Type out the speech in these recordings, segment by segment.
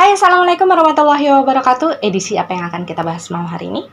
Hai, Assalamualaikum warahmatullahi wabarakatuh. Edisi apa yang akan kita bahas malam hari ini?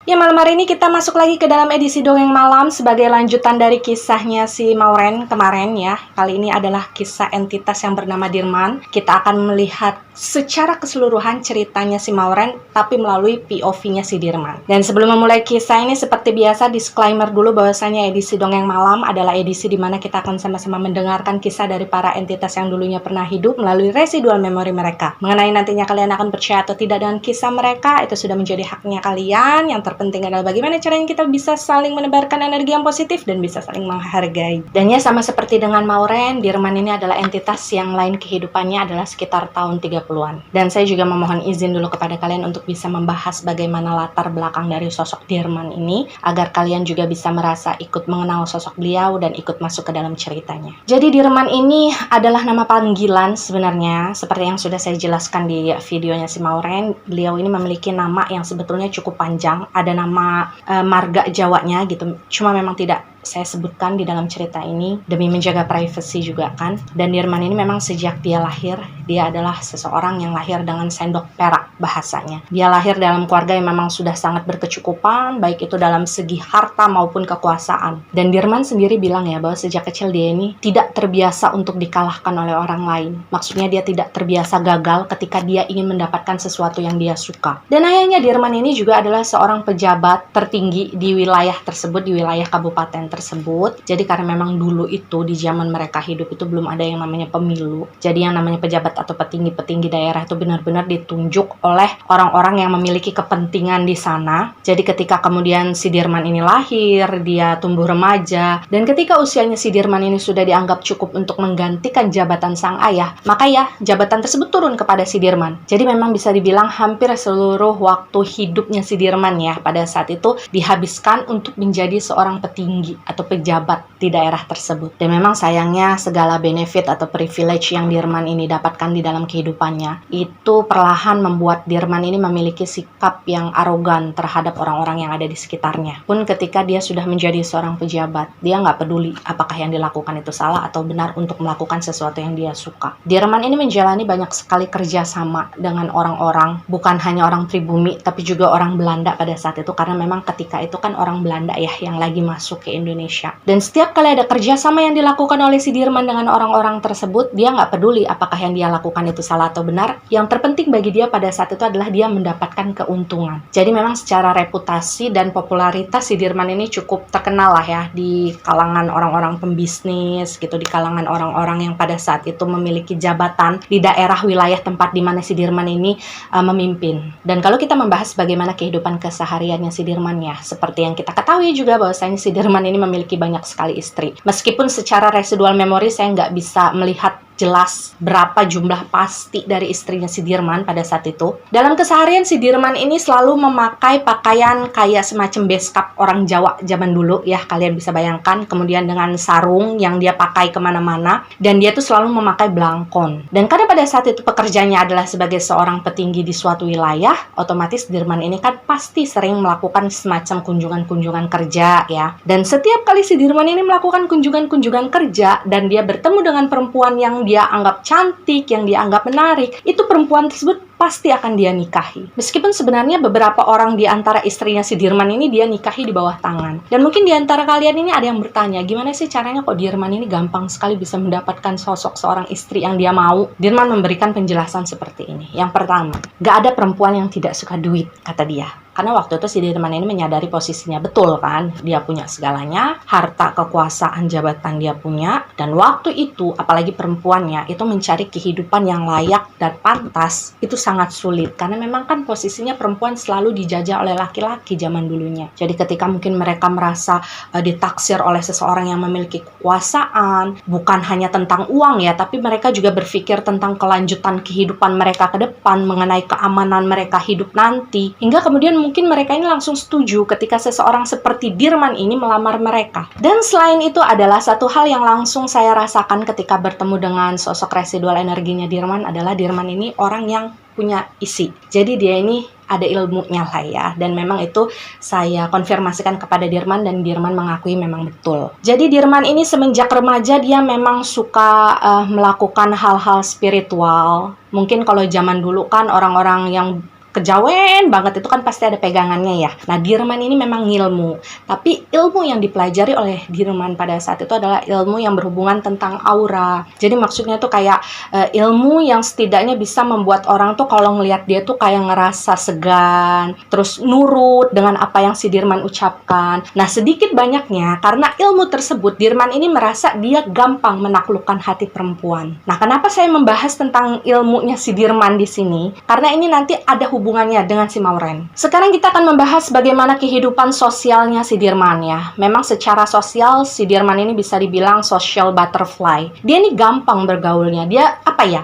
Ya, malam hari ini kita masuk lagi ke dalam edisi Dongeng Malam sebagai lanjutan dari kisahnya si Mauren kemarin ya. Kali ini adalah kisah entitas yang bernama Dirman. Kita akan melihat secara keseluruhan ceritanya si Mauren, tapi melalui POV-nya si Dirman. Dan sebelum memulai kisah ini, seperti biasa disclaimer dulu bahwasanya edisi Dongeng Malam adalah edisi di mana kita akan sama-sama mendengarkan kisah dari para entitas yang dulunya pernah hidup melalui residual memori mereka. Mengenai nantinya kalian akan percaya atau tidak dengan kisah mereka, itu sudah menjadi haknya kalian. Yang terpenting adalah bagaimana caranya kita bisa saling menebarkan energi yang positif dan bisa saling menghargai. Dan ya, sama seperti dengan Mauren, Dirman ini adalah entitas yang lain kehidupannya adalah sekitar tahun 30-an. Dan saya juga memohon izin dulu kepada kalian untuk bisa membahas bagaimana latar belakang dari sosok Dirman ini, agar kalian juga bisa merasa ikut mengenal sosok beliau dan ikut masuk ke dalam ceritanya. Jadi Dirman ini adalah nama panggilan sebenarnya, seperti yang sudah saya jelaskan di videonya si Mauren. Beliau ini memiliki nama yang sebetulnya cukup panjang, ada nama marga Jawanya gitu, cuma memang tidak saya sebutkan di dalam cerita ini demi menjaga privasi juga kan. Dan Dirman ini memang sejak dia lahir, dia adalah seseorang yang lahir dengan sendok perak bahasanya. Dia lahir dalam keluarga yang memang sudah sangat berkecukupan, baik itu dalam segi harta maupun kekuasaan. Dan Dirman sendiri bilang ya bahwa sejak kecil dia ini tidak terbiasa untuk dikalahkan oleh orang lain. Maksudnya dia tidak terbiasa gagal ketika dia ingin mendapatkan sesuatu yang dia suka. Dan ayahnya Dirman ini juga adalah seorang pejabat tertinggi di wilayah tersebut, di wilayah kabupaten tersebut. Jadi karena memang dulu itu di zaman mereka hidup itu belum ada yang namanya pemilu. Jadi yang namanya pejabat atau petinggi-petinggi daerah itu benar-benar ditunjuk oleh orang-orang yang memiliki kepentingan di sana. Jadi ketika kemudian si Dirman ini lahir, dia tumbuh remaja, dan ketika usianya si Dirman ini sudah dianggap cukup untuk menggantikan jabatan sang ayah, maka ya jabatan tersebut turun kepada si Dirman. Jadi memang bisa dibilang hampir seluruh waktu hidupnya si Dirman ya pada saat itu dihabiskan untuk menjadi seorang petinggi atau pejabat di daerah tersebut. Dan memang sayangnya segala benefit atau privilege yang Dirman ini dapatkan di dalam kehidupannya itu perlahan membuat Dirman ini memiliki sikap yang arogan terhadap orang-orang yang ada di sekitarnya. Pun ketika dia sudah menjadi seorang pejabat, dia nggak peduli apakah yang dilakukan itu salah atau benar untuk melakukan sesuatu yang dia suka. Dirman ini menjalani banyak sekali kerjasama dengan orang-orang, bukan hanya orang pribumi tapi juga orang Belanda pada saat itu, karena memang ketika itu kan orang Belanda ya yang lagi masuk ke Indonesia. Dan setiap kali ada kerjasama yang dilakukan oleh si Dirman dengan orang-orang tersebut, dia nggak peduli apakah yang dia lakukan itu salah atau benar. Yang terpenting bagi dia pada saat itu adalah dia mendapatkan keuntungan. Jadi memang secara reputasi dan popularitas si Dirman ini cukup terkenal lah ya di kalangan orang-orang pembisnis gitu, di kalangan orang-orang yang pada saat itu memiliki jabatan di daerah wilayah tempat di mana si Dirman ini memimpin. Dan kalau kita membahas bagaimana kehidupan kesehariannya si Dirman ya, seperti yang kita ketahui juga bahwasanya si Dirman ini memiliki banyak sekali istri. Meskipun secara residual memori saya nggak bisa melihat jelas berapa jumlah pasti dari istrinya si Dirman pada saat itu. Dalam keseharian si Dirman ini selalu memakai pakaian kayak semacam beskap orang Jawa zaman dulu ya, kalian bisa bayangkan. Kemudian dengan sarung yang dia pakai kemana-mana, dan dia tuh selalu memakai blangkon. Dan karena pada saat itu pekerjaannya adalah sebagai seorang petinggi di suatu wilayah, otomatis Dirman ini kan pasti sering melakukan semacam kunjungan-kunjungan kerja ya. Dan setiap kali si Dirman ini melakukan kunjungan-kunjungan kerja dan dia bertemu dengan perempuan yang dia anggap cantik, yang dia anggap menarik, itu perempuan tersebut pasti akan dia nikahi. Meskipun sebenarnya beberapa orang di antara istrinya si Dirman ini dia nikahi di bawah tangan. Dan mungkin di antara kalian ini ada yang bertanya, gimana sih caranya kok Dirman ini gampang sekali bisa mendapatkan sosok seorang istri yang dia mau? Dirman memberikan penjelasan seperti ini. Yang pertama, gak ada perempuan yang tidak suka duit, kata dia. Karena waktu itu si Dirman ini menyadari posisinya betul kan, dia punya segalanya, harta, kekuasaan, jabatan dia punya, dan waktu itu apalagi perempuannya itu mencari kehidupan yang layak dan pantas, itu sangat sangat sulit karena memang kan posisinya perempuan selalu dijajah oleh laki-laki zaman dulunya. Jadi ketika mungkin mereka merasa ditaksir oleh seseorang yang memiliki kekuasaan, bukan hanya tentang uang ya, tapi mereka juga berpikir tentang kelanjutan kehidupan mereka ke depan, mengenai keamanan mereka hidup nanti, hingga kemudian mungkin mereka ini langsung setuju ketika seseorang seperti Dirman ini melamar mereka. Dan selain itu adalah satu hal yang langsung saya rasakan ketika bertemu dengan sosok residual energinya Dirman adalah Dirman ini orang yang punya isi. Jadi dia ini ada ilmunya lah ya. Dan memang itu saya konfirmasikan kepada Dirman dan Dirman mengakui memang betul. Jadi Dirman ini semenjak remaja dia memang suka melakukan hal-hal spiritual. Mungkin kalau zaman dulu kan orang-orang yang kejawen banget itu kan pasti ada pegangannya ya. Nah, Dirman ini memang ilmu. Tapi ilmu yang dipelajari oleh Dirman pada saat itu adalah ilmu yang berhubungan tentang aura. Jadi maksudnya tuh kayak ilmu yang setidaknya bisa membuat orang tuh kalau ngelihat dia tuh kayak ngerasa segan, terus nurut dengan apa yang si Dirman ucapkan. Nah, sedikit banyaknya karena ilmu tersebut Dirman ini merasa dia gampang menaklukkan hati perempuan. Nah, kenapa saya membahas tentang ilmunya si Dirman di sini? Karena ini nanti ada hubungannya dengan si Maureen. Sekarang kita akan membahas bagaimana kehidupan sosialnya si Dirman ya. Memang secara sosial si Dirman ini bisa dibilang social butterfly. Dia ini gampang bergaulnya. Dia apa ya?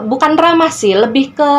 Bukan ramah sih, lebih ke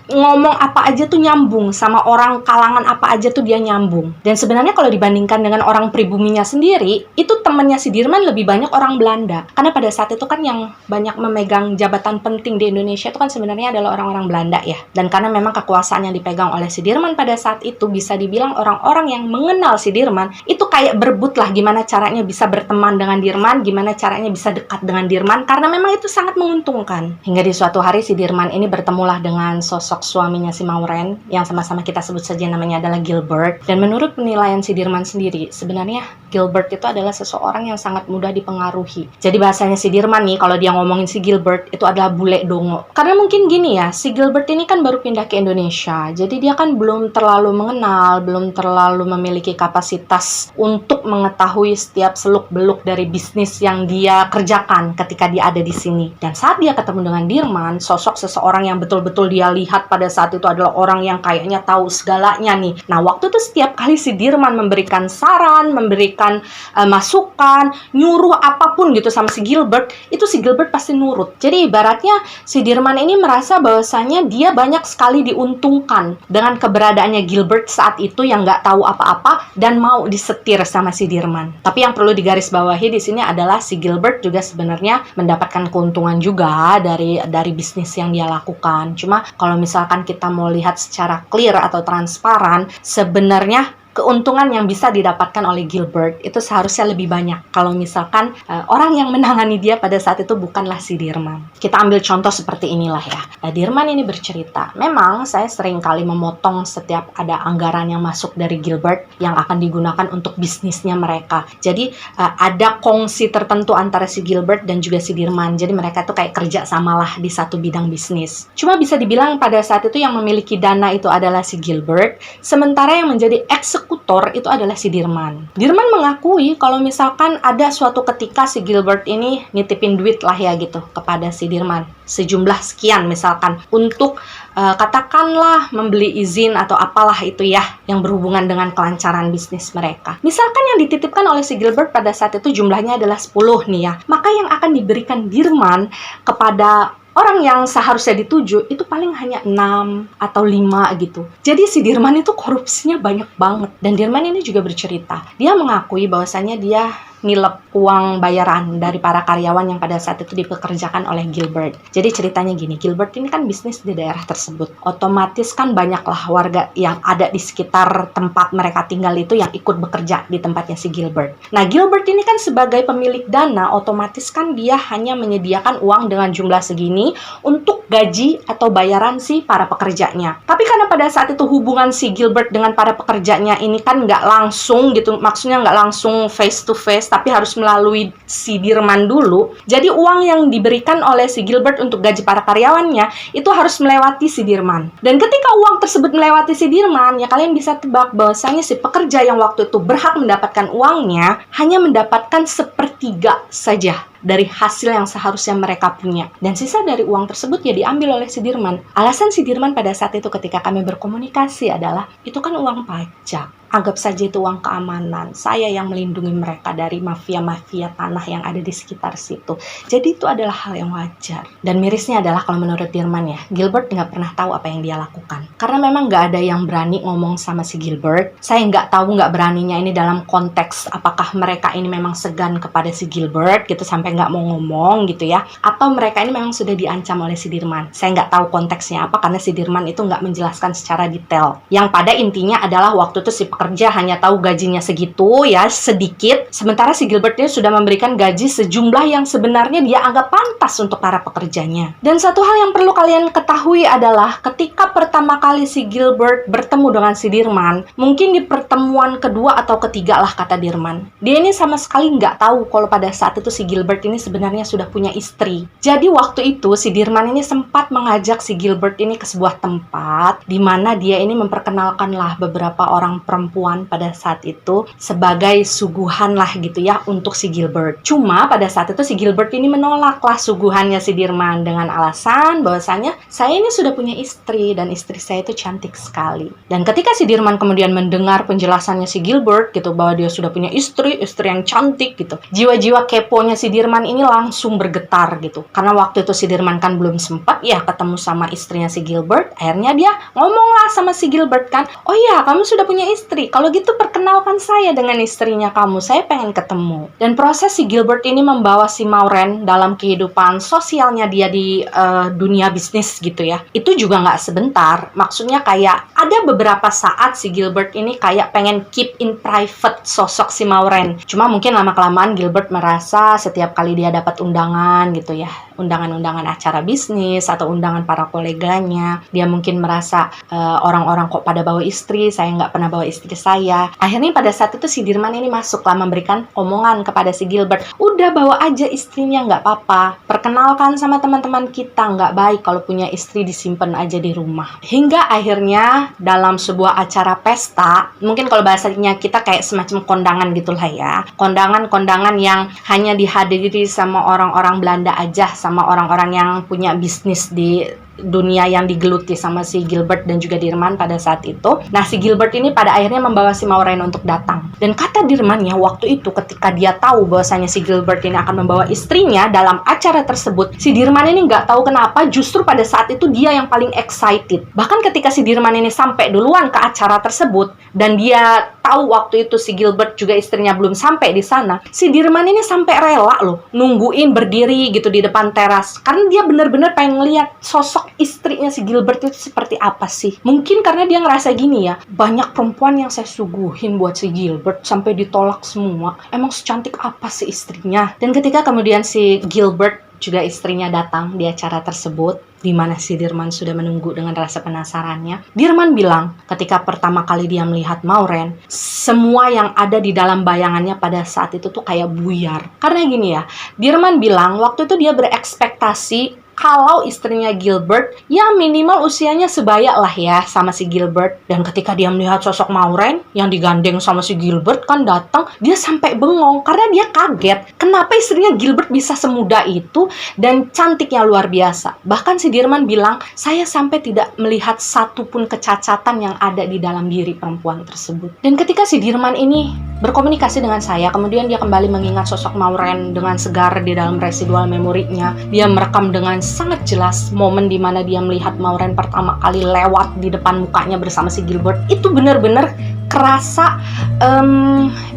ngomong apa aja tuh nyambung, sama orang kalangan apa aja tuh dia nyambung. Dan sebenarnya kalau dibandingkan dengan orang pribuminya sendiri, itu temannya si Dirman lebih banyak orang Belanda. Karena pada saat itu kan yang banyak memegang jabatan penting di Indonesia itu kan sebenarnya adalah orang-orang Belanda ya. Dan karena memang kekuasaan yang dipegang oleh si Dirman pada saat itu bisa dibilang orang-orang yang mengenal si Dirman itu kayak berebut lah gimana caranya bisa berteman dengan Dirman, gimana caranya bisa dekat dengan Dirman, karena memang itu sangat menguntungkan. Hingga di suatu hari si Dirman ini bertemulah dengan sosok suaminya si Maureen yang sama-sama kita sebut saja namanya adalah Gilbert. Dan menurut penilaian si Dirman sendiri, sebenarnya Gilbert itu adalah seseorang yang sangat mudah dipengaruhi. Jadi bahasanya si Dirman nih kalau dia ngomongin si Gilbert itu adalah bule dongo. Karena mungkin gini ya, si Gilbert ini kan baru pindah ke Indonesia. Jadi dia kan belum terlalu mengenal, belum terlalu memiliki kapasitas untuk mengetahui setiap seluk-beluk dari bisnis yang dia kerjakan ketika dia ada di sini. Dan saat dia ketemu dengan Dirman, sosok seseorang yang betul-betul dia lihat pada saat itu adalah orang yang kayaknya tahu segalanya nih. Nah, waktu itu setiap kali si Dirman memberikan saran, memberikan masukan, nyuruh apapun gitu sama si Gilbert, itu si Gilbert pasti nurut. Jadi ibaratnya si Dirman ini merasa bahwasanya dia banyak sekali diuntungkan dengan keberadaannya Gilbert saat itu yang nggak tahu apa-apa dan mau disetir sama si Dirman. Tapi yang perlu digarisbawahi di sini adalah si Gilbert juga sebenarnya mendapatkan keuntungan juga dari bisnis yang dia lakukan. Cuma kalau misalkan kita mau lihat secara clear atau transparan, sebenarnya keuntungan yang bisa didapatkan oleh Gilbert itu seharusnya lebih banyak kalau misalkan orang yang menangani dia pada saat itu bukanlah si Dirman. Kita ambil contoh seperti inilah ya. Dirman ini bercerita, memang saya sering kali memotong setiap ada anggaran yang masuk dari Gilbert yang akan digunakan untuk bisnisnya mereka. Jadi ada kongsi tertentu antara si Gilbert dan juga si Dirman. Jadi mereka tuh kayak kerja samalah di satu bidang bisnis. Cuma bisa dibilang pada saat itu yang memiliki dana itu adalah si Gilbert, sementara yang menjadi eksekutor itu adalah si Dirman. Dirman mengakui kalau misalkan ada suatu ketika si Gilbert ini nitipin duit lah ya gitu kepada si Dirman, sejumlah sekian misalkan untuk katakanlah membeli izin atau apalah itu ya yang berhubungan dengan kelancaran bisnis mereka. Misalkan yang dititipkan oleh si Gilbert pada saat itu jumlahnya adalah 10 nih ya, maka yang akan diberikan Dirman kepada orang yang seharusnya dituju itu paling hanya 6 atau 5 gitu. Jadi si Dirman itu korupsinya banyak banget. Dan Dirman ini juga bercerita, dia mengakui bahwasannya dia nilep uang bayaran dari para karyawan yang pada saat itu dipekerjakan oleh Gilbert. Jadi ceritanya gini, Gilbert ini kan bisnis di daerah tersebut. Otomatis kan banyaklah warga yang ada di sekitar tempat mereka tinggal itu yang ikut bekerja di tempatnya si Gilbert. Nah, Gilbert ini kan sebagai pemilik dana, otomatis kan dia hanya menyediakan uang dengan jumlah segini untuk gaji atau bayaran si para pekerjanya. Tapi karena pada saat itu hubungan si Gilbert dengan para pekerjanya ini kan nggak langsung gitu, maksudnya nggak langsung face to face, tapi harus melalui si Dirman dulu. Jadi uang yang diberikan oleh si Gilbert untuk gaji para karyawannya itu harus melewati si Dirman. Dan ketika uang tersebut melewati si Dirman, ya kalian bisa tebak bahwasanya si pekerja yang waktu itu berhak mendapatkan uangnya hanya mendapatkan 1/3 saja. dari hasil yang seharusnya mereka punya. Dan sisa dari uang tersebut ya diambil oleh si Dirman. Alasan si Dirman pada saat itu ketika kami berkomunikasi adalah, itu kan uang pajak. Anggap saja itu uang keamanan. Saya yang melindungi mereka dari mafia-mafia tanah yang ada di sekitar situ. Jadi itu adalah hal yang wajar. Dan mirisnya adalah kalau menurut Dirman ya, Gilbert nggak pernah tahu apa yang dia lakukan. Karena memang nggak ada yang berani ngomong sama si Gilbert. Saya nggak tahu nggak beraninya ini dalam konteks apakah mereka ini memang segan kepada si Gilbert gitu sampai nggak mau ngomong gitu ya. Atau mereka ini memang sudah diancam oleh si Dirman. Saya nggak tahu konteksnya apa karena si Dirman itu nggak menjelaskan secara detail. Yang pada intinya adalah waktu itu si pekerja hanya tahu gajinya segitu ya, sedikit, sementara si Gilbert ini sudah memberikan gaji sejumlah yang sebenarnya dia anggap pantas untuk para pekerjanya. Dan satu hal yang perlu kalian ketahui adalah ketika pertama kali si Gilbert bertemu dengan si Dirman, mungkin di pertemuan kedua atau ketiga lah kata Dirman, dia ini sama sekali nggak tahu kalau pada saat itu si Gilbert ini sebenarnya sudah punya istri. Jadi waktu itu si Dirman ini sempat mengajak si Gilbert ini ke sebuah tempat di mana dia ini memperkenalkanlah beberapa orang perempuan pada saat itu sebagai suguhan lah gitu ya untuk si Gilbert. Cuma pada saat itu si Gilbert ini menolaklah suguhannya si Dirman dengan alasan bahwasanya saya ini sudah punya istri dan istri saya itu cantik sekali. Dan ketika si Dirman kemudian mendengar penjelasannya si Gilbert gitu bahwa dia sudah punya istri yang cantik gitu, jiwa-jiwa keponya si Dirman ini langsung bergetar gitu. Karena waktu itu si Dirman kan belum sempat ya ketemu sama istrinya si Gilbert. Akhirnya dia ngomonglah sama si Gilbert kan, oh iya kamu sudah punya istri, kalau gitu perkenalkan saya dengan istrinya kamu, saya pengen ketemu. Dan proses si Gilbert ini membawa si Maureen dalam kehidupan sosialnya dia di dunia bisnis gitu ya, itu juga nggak sebentar. Maksudnya kayak ada beberapa saat si Gilbert ini kayak pengen keep in private sosok si Maureen. Cuma mungkin lama-kelamaan Gilbert merasa setiap kali dia dapat undangan gitu ya, undangan-undangan acara bisnis atau undangan para koleganya, dia mungkin merasa orang-orang kok pada bawa istri, saya nggak pernah bawa istri saya. Akhirnya pada saat itu si Dirman ini masuklah memberikan omongan kepada si Gilbert, udah bawa aja istrinya nggak apa-apa, perkenalkan sama teman-teman kita, nggak baik kalau punya istri disimpan aja di rumah. Hingga akhirnya dalam sebuah acara pesta, mungkin kalau bahasanya kita kayak semacam kondangan gitulah ya, kondangan-kondangan yang hanya dihadiri sama orang-orang Belanda aja, sama orang-orang yang punya bisnis di dunia yang digeluti sama si Gilbert dan juga Dirman pada saat itu. Nah, si Gilbert ini pada akhirnya membawa si Maureen untuk datang. Dan kata Dirman ya, waktu itu ketika dia tahu bahwasanya si Gilbert ini akan membawa istrinya dalam acara tersebut, si Dirman ini nggak tahu kenapa justru pada saat itu dia yang paling excited. Bahkan ketika si Dirman ini sampai duluan ke acara tersebut dan dia tahu waktu itu si Gilbert juga istrinya belum sampai di sana, si Dirman ini sampai rela loh nungguin berdiri gitu di depan teras karena dia benar-benar pengen ngeliat sosok istrinya si Gilbert itu seperti apa sih. Mungkin karena dia ngerasa gini ya, banyak perempuan yang saya suguhin buat si Gilbert sampai ditolak semua, emang secantik apa sih istrinya. Dan ketika kemudian si Gilbert juga istrinya datang di acara tersebut, di mana si Dirman sudah menunggu dengan rasa penasarannya, Dirman bilang ketika pertama kali dia melihat Maureen, semua yang ada di dalam bayangannya pada saat itu tuh kayak buyar. Karena gini ya, Dirman bilang waktu itu dia berekspektasi kalau istrinya Gilbert ya minimal usianya sebaya lah ya sama si Gilbert. Dan ketika dia melihat sosok Maureen yang digandeng sama si Gilbert kan datang, dia sampai bengong karena dia kaget kenapa istrinya Gilbert bisa semuda itu dan cantiknya luar biasa. Bahkan si Dirman bilang, saya sampai tidak melihat satupun kecacatan yang ada di dalam diri perempuan tersebut. Dan ketika si Dirman ini berkomunikasi dengan saya, kemudian dia kembali mengingat sosok Maureen dengan segar di dalam residual memorinya. Dia merekam dengan sangat jelas momen di mana dia melihat Maureen pertama kali lewat di depan mukanya bersama si Gilbert. Itu benar-benar kerasa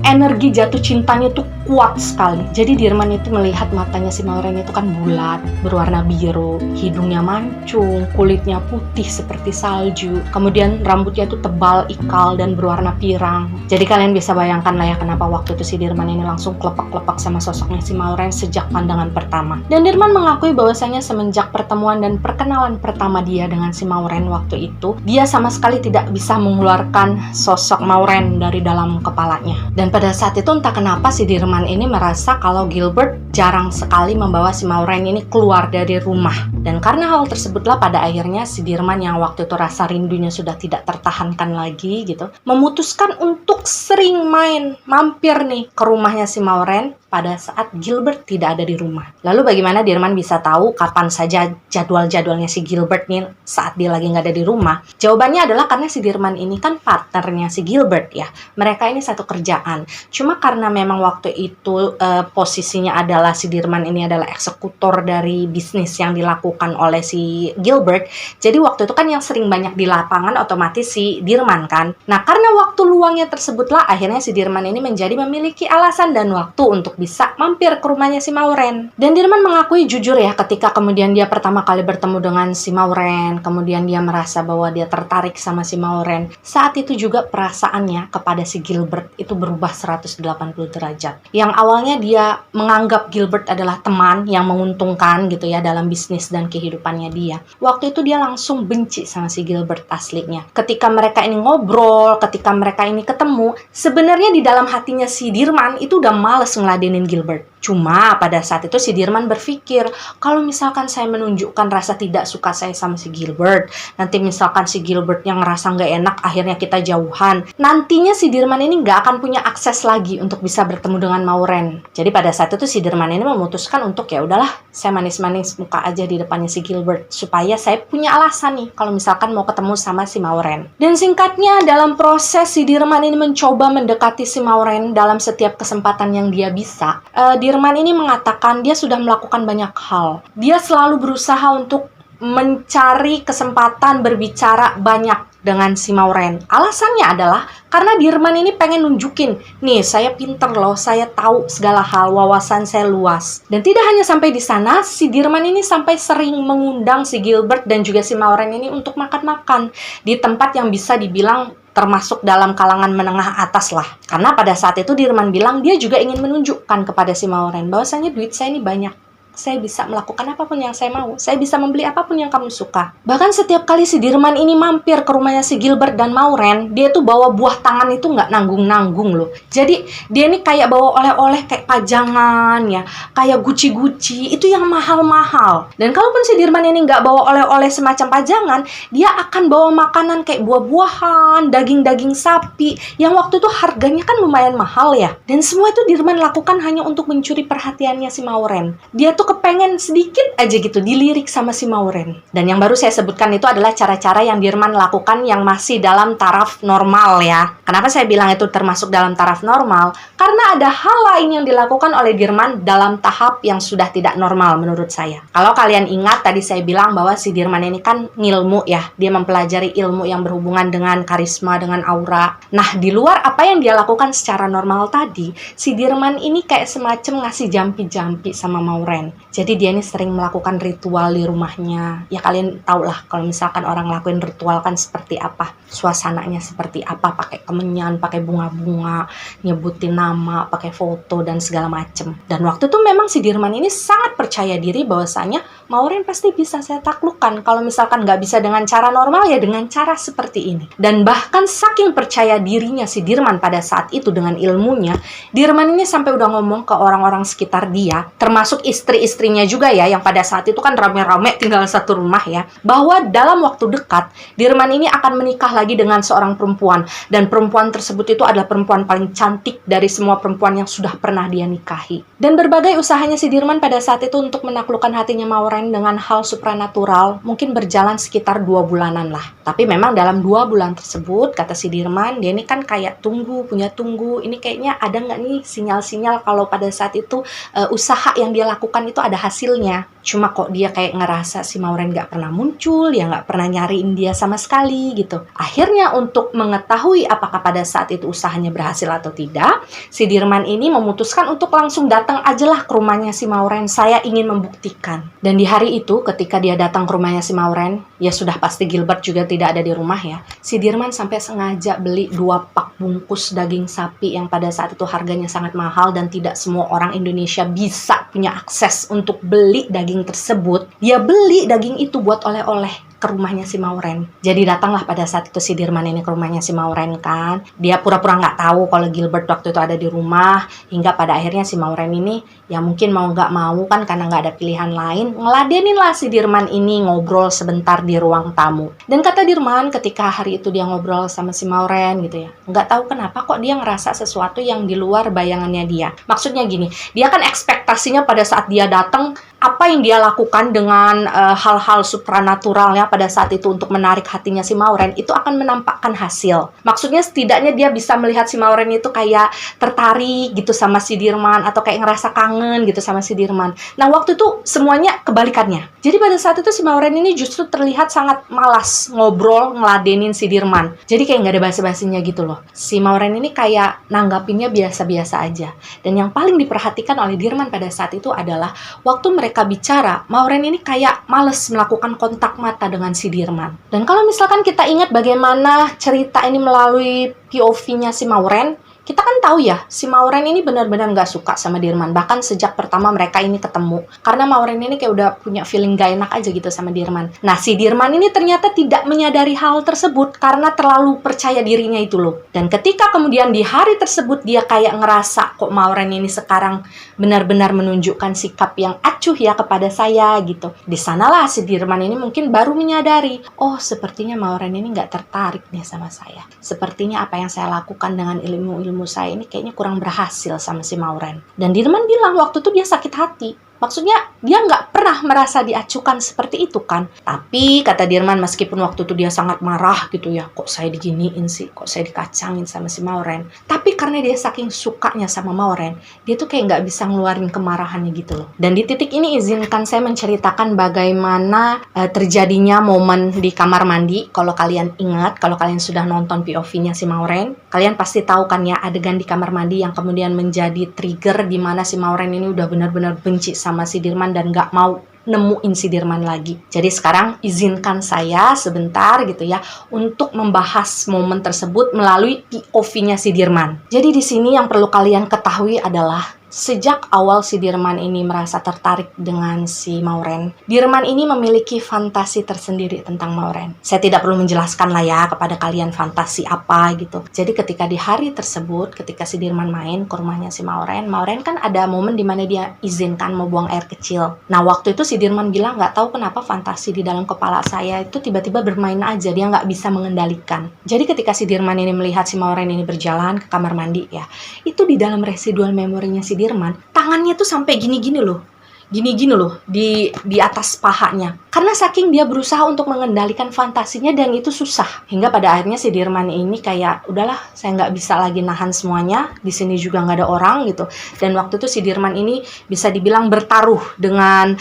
energi jatuh cintanya tuh kuat sekali. Jadi Dirman itu melihat matanya si Maureen itu kan bulat, berwarna biru, hidungnya mancung, kulitnya putih seperti salju, kemudian rambutnya itu tebal, ikal, dan berwarna pirang. Jadi kalian bisa bayangkan lah ya kenapa waktu itu si Dirman ini langsung klepak-klepak sama sosoknya si Maureen sejak pandangan pertama. Dan Dirman mengakui bahwasanya semenjak pertemuan dan perkenalan pertama dia dengan si Maureen waktu itu, dia sama sekali tidak bisa mengeluarkan sosok Maureen dari dalam kepalanya. Dan pada saat itu entah kenapa si Dirman ini merasa kalau Gilbert jarang sekali membawa si Maureen ini keluar dari rumah. Dan karena hal tersebutlah pada akhirnya si Dirman yang waktu itu rasa rindunya sudah tidak tertahankan lagi gitu, memutuskan untuk sering mampir nih ke rumahnya si Maureen pada saat Gilbert tidak ada di rumah. Lalu bagaimana Dirman bisa tahu kapan saja jadwal-jadwalnya si Gilbert nih saat dia lagi nggak ada di rumah? Jawabannya adalah karena si Dirman ini kan partnernya si Gilbert ya. Mereka ini satu kerjaan. Cuma karena memang waktu itu posisinya adalah si Dirman ini adalah eksekutor dari bisnis yang dilakukan oleh si Gilbert. Jadi waktu itu kan yang sering banyak di lapangan otomatis si Dirman kan. Nah karena waktu luangnya tersebutlah akhirnya si Dirman ini menjadi memiliki alasan dan waktu untuk bisa mampir ke rumahnya si Maureen. Dan Dirman mengakui jujur ya ketika kemudian dia pertama kali bertemu dengan si Maureen, kemudian dia merasa bahwa dia tertarik sama si Maureen. Saat itu juga perasaannya kepada si Gilbert itu berubah 180 derajat. Yang awalnya dia menganggap Gilbert adalah teman yang menguntungkan gitu ya dalam bisnis dan kehidupannya dia. Waktu itu dia langsung benci sama si Gilbert aslinya. Ketika mereka ini ngobrol, ketika mereka ini ketemu, sebenarnya di dalam hatinya si Dirman itu udah males ngeladenin Gilbert. Cuma pada saat itu si Dirman berpikir, kalau misalkan saya menunjukkan rasa tidak suka saya sama si Gilbert, nanti misalkan si Gilbert yang ngerasa nggak enak, akhirnya kita jauhan. Nantinya si Dirman ini nggak akan punya akses lagi untuk bisa bertemu dengan Maureen. Jadi pada saat itu si Dirman ini memutuskan untuk ya udahlah, saya manis-manis muka aja di depannya si Gilbert supaya saya punya alasan nih kalau misalkan mau ketemu sama si Maureen. Dan singkatnya dalam proses si Dirman ini mencoba mendekati si Maureen dalam setiap kesempatan yang dia bisa. Dirman ini mengatakan dia sudah melakukan banyak hal. Dia selalu berusaha untuk mencari kesempatan berbicara banyak dengan si Maureen. Alasannya adalah karena Dirman ini pengen nunjukin, nih saya pinter loh, saya tahu segala hal, wawasan saya luas. Dan tidak hanya sampai di sana, si Dirman ini sampai sering mengundang si Gilbert dan juga si Maureen ini untuk makan-makan di tempat yang bisa dibilang termasuk dalam kalangan menengah atas lah. Karena pada saat itu Dirman bilang dia juga ingin menunjukkan kepada si Maureen bahwasanya duit saya ini banyak. Saya bisa melakukan apapun yang saya mau. Saya bisa membeli apapun yang kamu suka. Bahkan setiap kali si Dirman ini mampir ke rumahnya si Gilbert dan Maureen, dia tuh bawa buah tangan itu nggak nanggung-nanggung loh. Jadi dia ini kayak bawa oleh-oleh kayak pajangan ya, kayak guci-guci, itu yang mahal-mahal. Dan kalaupun si Dirman ini nggak bawa oleh-oleh semacam pajangan, dia akan bawa makanan kayak buah-buahan, daging-daging sapi, yang waktu itu harganya kan lumayan mahal ya. Dan semua itu Dirman lakukan hanya untuk mencuri perhatiannya si Maureen. Dia tuh kepengen sedikit aja gitu dilirik sama si Maureen. Dan yang baru saya sebutkan itu adalah cara-cara yang Dirman lakukan yang masih dalam taraf normal ya. Kenapa saya bilang itu termasuk dalam taraf normal? Karena ada hal lain yang dilakukan oleh Dirman dalam tahap yang sudah tidak normal menurut saya. Kalau kalian ingat tadi saya bilang bahwa si Dirman ini kan ngilmu ya. Dia mempelajari ilmu yang berhubungan dengan karisma, dengan aura. Nah di luar apa yang dia lakukan secara normal tadi, si Dirman ini kayak semacam ngasih jampi-jampi sama Maureen. Jadi dia ini sering melakukan ritual di rumahnya. Ya kalian tau lah kalau misalkan orang lakuin ritual kan seperti apa. Suasananya seperti apa. Pakai kemenyan, pakai bunga-bunga, nyebutin nama, pakai foto dan segala macem. Dan waktu itu memang si Dirman ini sangat percaya diri bahwasanya Maureen pasti bisa saya taklukkan. Kalau misalkan nggak bisa dengan cara normal ya dengan cara seperti ini. Dan bahkan saking percaya dirinya si Dirman pada saat itu dengan ilmunya, Dirman ini sampai udah ngomong ke orang-orang sekitar dia, termasuk istri-istrinya juga ya, yang pada saat itu kan rame-rame tinggal satu rumah ya, bahwa dalam waktu dekat Dirman ini akan menikah lagi dengan seorang perempuan, dan perempuan tersebut itu adalah perempuan paling cantik dari semua perempuan yang sudah pernah dia nikahi. Dan berbagai usahanya si Dirman pada saat itu untuk menaklukkan hatinya Maureen dengan hal supranatural mungkin berjalan sekitar 2 bulanan lah. Tapi memang dalam 2 bulan tersebut, kata si Dirman, dia ini kan kayak punya tunggu, ini kayaknya ada nggak nih sinyal-sinyal kalau pada saat itu usaha yang dia lakukan itu ada hasilnya. Cuma kok dia kayak ngerasa si Maureen nggak pernah muncul, ya nggak pernah nyariin dia sama sekali gitu. Akhirnya untuk mengetahui apakah pada saat itu usahanya berhasil atau tidak, si Dirman ini memutuskan untuk langsung datang aja lah ke rumahnya si Maureen. Saya ingin membuktikan. Dan di hari itu ketika dia datang ke rumahnya si Maureen, ya sudah pasti Gilbert juga tidak ada di rumah ya. Si Dirman sampai sengaja beli 2 pak bungkus daging sapi yang pada saat itu harganya sangat mahal dan tidak semua orang Indonesia bisa punya akses untuk beli daging tersebut. Dia beli daging itu buat oleh-oleh. ke rumahnya si Maureen. Jadi datanglah pada saat itu si Dirman ini ke rumahnya si Maureen kan. Dia pura-pura nggak tahu kalau Gilbert waktu itu ada di rumah, hingga pada akhirnya si Maureen ini ya mungkin mau nggak mau kan karena nggak ada pilihan lain, ngeladenin lah si Dirman ini ngobrol sebentar di ruang tamu. Dan kata Dirman ketika hari itu dia ngobrol sama si Maureen gitu ya, nggak tahu kenapa kok dia ngerasa sesuatu yang di luar bayangannya dia. Maksudnya gini, dia kan ekspektasinya pada saat dia datang, apa yang dia lakukan dengan hal-hal supranaturalnya pada saat itu untuk menarik hatinya si Maureen itu akan menampakkan hasil. Maksudnya setidaknya dia bisa melihat si Maureen itu kayak tertarik gitu sama si Dirman, atau kayak ngerasa kangen gitu sama si Dirman. Nah waktu itu semuanya kebalikannya. Jadi pada saat itu si Maureen ini justru terlihat sangat malas ngobrol ngeladenin si Dirman. Jadi kayak nggak ada basa-basinya gitu loh. Si Maureen ini kayak nanggapinnya biasa-biasa aja. Dan yang paling diperhatikan oleh Dirman pada saat itu adalah waktu mereka bicara, Maureen ini kayak males melakukan kontak mata dengan si Dirman. Dan kalau misalkan kita ingat bagaimana cerita ini melalui POV-nya si Maureen, kita kan tahu ya, si Maureen ini benar-benar nggak suka sama Dirman. Bahkan sejak pertama mereka ini ketemu. Karena Maureen ini kayak udah punya feeling gak enak aja gitu sama Dirman. Nah, si Dirman ini ternyata tidak menyadari hal tersebut karena terlalu percaya dirinya itu loh. Dan ketika kemudian di hari tersebut dia kayak ngerasa kok Maureen ini sekarang benar-benar menunjukkan sikap yang acuh ya kepada saya gitu. Di sanalah si Dirman ini mungkin baru menyadari, oh sepertinya Maureen ini nggak tertarik nih sama saya. Sepertinya apa yang saya lakukan dengan ilmu-ilmu saya ini kayaknya kurang berhasil sama si Maureen. Dan Dirman bilang waktu itu dia sakit hati. Maksudnya dia nggak pernah merasa diacukan seperti itu kan. Tapi kata Dirman meskipun waktu itu dia sangat marah gitu ya. Kok saya diginiin sih? Kok saya dikacangin sama si Maureen? Tapi karena dia saking sukanya sama Maureen, dia tuh kayak nggak bisa ngeluarin kemarahannya gitu loh. Dan di titik ini izinkan saya menceritakan bagaimana terjadinya momen di kamar mandi. Kalau kalian ingat, kalau kalian sudah nonton POV-nya si Maureen, kalian pasti tahu kan ya adegan di kamar mandi yang kemudian menjadi trigger di mana si Maureen ini udah benar-benar benci sama si Dirman dan gak mau nemuin si Dirman lagi. Jadi sekarang izinkan saya sebentar gitu ya untuk membahas momen tersebut melalui POV-nya si Dirman. Jadi di sini yang perlu kalian ketahui adalah sejak awal si Dirman ini merasa tertarik dengan si Maureen, Dirman ini memiliki fantasi tersendiri tentang Maureen. Saya tidak perlu menjelaskan lah ya kepada kalian fantasi apa gitu. Jadi ketika di hari tersebut, ketika si Dirman main ke rumahnya si Maureen, Maureen kan ada momen di mana dia izinkan mau buang air kecil. Nah waktu itu si Dirman bilang nggak tahu kenapa fantasi di dalam kepala saya itu tiba-tiba bermain aja, dia nggak bisa mengendalikan. Jadi ketika si Dirman ini melihat si Maureen ini berjalan ke kamar mandi ya, itu di dalam residual memorinya si Dirman, tangannya tuh sampai gini-gini loh. Gini-gini loh di atas pahanya. Karena saking dia berusaha untuk mengendalikan fantasinya dan itu susah. Hingga pada akhirnya si Dirman ini kayak udahlah, saya nggak bisa lagi nahan semuanya. Di sini juga nggak ada orang gitu. Dan waktu itu si Dirman ini bisa dibilang bertaruh dengan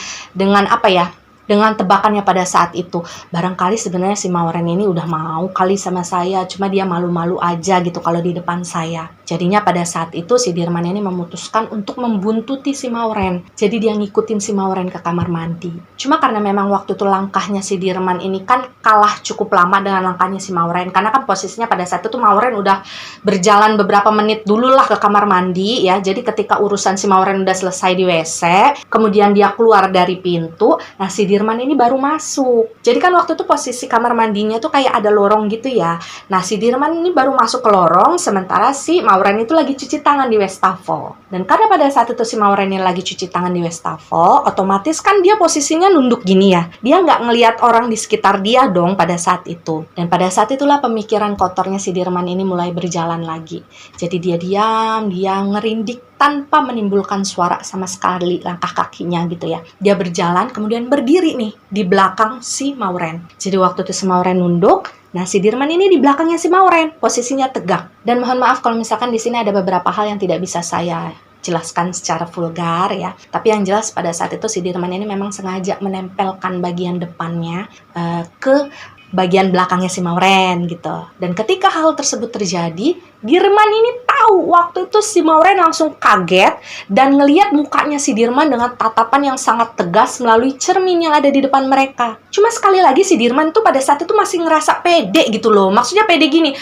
apa ya? Dengan tebakannya pada saat itu. Barangkali sebenarnya si Maureen ini udah mau kali sama saya, cuma dia malu-malu aja gitu kalau di depan saya. Jadinya pada saat itu si Dirman ini memutuskan untuk membuntuti si Maureen. Jadi dia ngikutin si Maureen ke kamar mandi. Cuma karena memang waktu itu langkahnya si Dirman ini kan kalah cukup lama dengan langkahnya si Maureen. Karena kan posisinya pada saat itu Maureen udah berjalan beberapa menit dulu lah ke kamar mandi ya. Jadi ketika urusan si Maureen udah selesai di WC, kemudian dia keluar dari pintu, nah si Dirman ini baru masuk. Jadi kan waktu itu posisi kamar mandinya tuh kayak ada lorong gitu ya. Nah si Dirman ini baru masuk ke lorong, sementara si Maureen itu lagi cuci tangan di wastafel. Dan karena pada saat itu si Maureen ini lagi cuci tangan di wastafel, otomatis kan dia posisinya nunduk gini ya. Dia nggak ngelihat orang di sekitar dia dong pada saat itu. Dan pada saat itulah pemikiran kotornya si Dirman ini mulai berjalan lagi. Jadi dia diam, dia ngerindik tanpa menimbulkan suara sama sekali langkah kakinya gitu ya. Dia berjalan kemudian berdiri nih di belakang si Maureen. Jadi waktu itu si Maureen nunduk, nah si Dirman ini di belakangnya si Maureen, posisinya tegak. Dan mohon maaf kalau misalkan di sini ada beberapa hal yang tidak bisa saya jelaskan secara vulgar ya. Tapi yang jelas pada saat itu si Dirman ini memang sengaja menempelkan bagian depannya ke bagian belakangnya si Maureen gitu. Dan ketika hal tersebut terjadi, Dirman ini tahu waktu itu si Maureen langsung kaget dan ngeliat mukanya si Dirman dengan tatapan yang sangat tegas melalui cermin yang ada di depan mereka. Cuma sekali lagi si Dirman tuh pada saat itu masih ngerasa pede gitu loh. Maksudnya pede gini,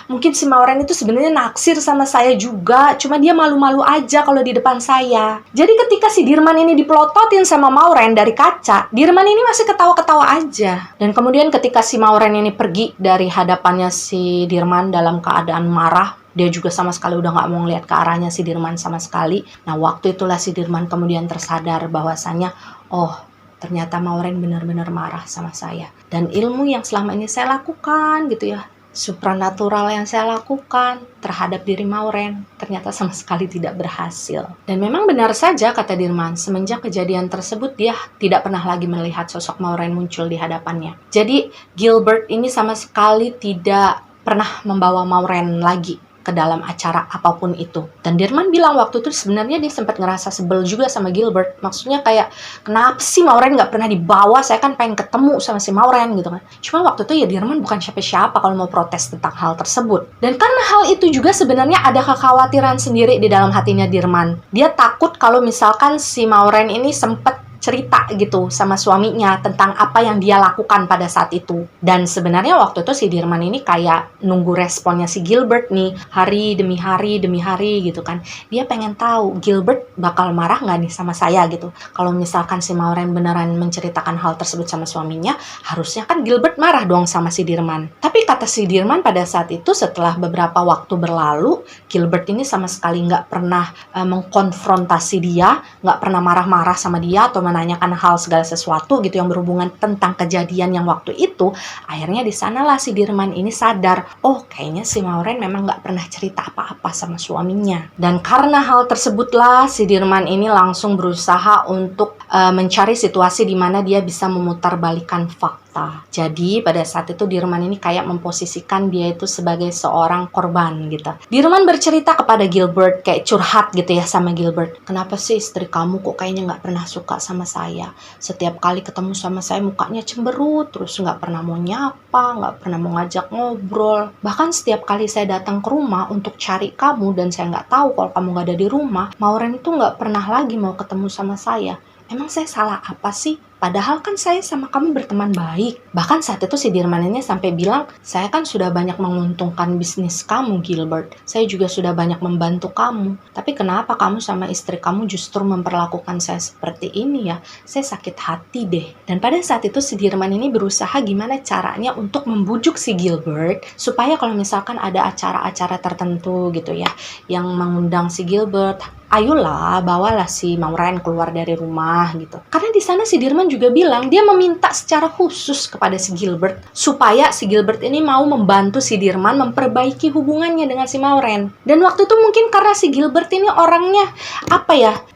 mungkin si Maureen itu sebenarnya naksir sama saya juga, cuma dia malu-malu aja kalau di depan saya. Jadi ketika si Dirman ini dipelototin sama Maureen dari kaca, Dirman ini masih ketawa-ketawa aja. Dan kemudian ketika si Maureen ini pergi dari hadapannya si Dirman dalam keadaan marah, dia juga sama sekali udah gak mau ngeliat ke arahnya si Dirman sama sekali. Nah, waktu itulah si Dirman kemudian tersadar bahwasanya, oh, ternyata Maureen benar-benar marah sama saya. Dan ilmu yang selama ini saya lakukan gitu ya, supranatural yang saya lakukan terhadap diri Maureen ternyata sama sekali tidak berhasil. Dan memang benar saja kata Dirman, semenjak kejadian tersebut dia tidak pernah lagi melihat sosok Maureen muncul di hadapannya. Jadi Gilbert ini sama sekali tidak pernah membawa Maureen lagi ke dalam acara apapun itu. Dan Dirman bilang waktu itu sebenarnya dia sempat ngerasa sebel juga sama Gilbert. Maksudnya kayak, kenapa sih Maureen gak pernah dibawa? Saya kan pengen ketemu sama si Maureen gitu kan. Cuma waktu itu ya Dirman bukan siapa-siapa kalau mau protes tentang hal tersebut. Dan karena hal itu juga sebenarnya ada kekhawatiran sendiri di dalam hatinya Dirman. Dia takut kalau misalkan si Maureen ini sempat cerita gitu sama suaminya tentang apa yang dia lakukan pada saat itu. Dan sebenarnya waktu itu si Dirman ini kayak nunggu responnya si Gilbert nih, hari demi hari gitu kan. Dia pengen tahu Gilbert bakal marah nggak nih sama saya gitu. Kalau misalkan si Maureen beneran menceritakan hal tersebut sama suaminya, harusnya kan Gilbert marah dong sama si Dirman. Tapi kata si Dirman pada saat itu setelah beberapa waktu berlalu, Gilbert ini sama sekali nggak pernah mengkonfrontasi dia, nggak pernah marah-marah sama dia atau menanyakan hal segala sesuatu gitu yang berhubungan tentang kejadian yang waktu itu. Akhirnya di sanalah si Dirman ini sadar, oh kayaknya si Maureen memang nggak pernah cerita apa-apa sama suaminya. Dan karena hal tersebutlah si Dirman ini langsung berusaha untuk mencari situasi di mana dia bisa memutarbalikkan fakta. Jadi pada saat itu Dirman ini kayak memposisikan dia itu sebagai seorang korban gitu. Dirman bercerita kepada Gilbert, kayak curhat gitu ya sama Gilbert. Kenapa sih istri kamu kok kayaknya nggak pernah suka sama saya? Setiap kali ketemu sama saya mukanya cemberut, terus nggak pernah mau nyapa, nggak pernah mau ngajak ngobrol. Bahkan setiap kali saya datang ke rumah untuk cari kamu dan saya nggak tahu kalau kamu nggak ada di rumah, Maureen itu nggak pernah lagi mau ketemu sama saya. Emang saya salah apa sih? Padahal kan saya sama kamu berteman baik. Bahkan saat itu si Dirman ini sampai bilang, saya kan sudah banyak menguntungkan bisnis kamu Gilbert. Saya juga sudah banyak membantu kamu. Tapi kenapa kamu sama istri kamu justru memperlakukan saya seperti ini ya? Saya sakit hati deh. Dan pada saat itu si Dirman ini berusaha gimana caranya untuk membujuk si Gilbert. Supaya kalau misalkan ada acara-acara tertentu gitu ya, yang mengundang si Gilbert, ayolah bawalah si Maureen keluar dari rumah gitu. Karena di sana si Dirman juga bilang dia meminta secara khusus kepada si Gilbert supaya si Gilbert ini mau membantu si Dirman memperbaiki hubungannya dengan si Maureen. Dan waktu itu mungkin karena si Gilbert ini orangnya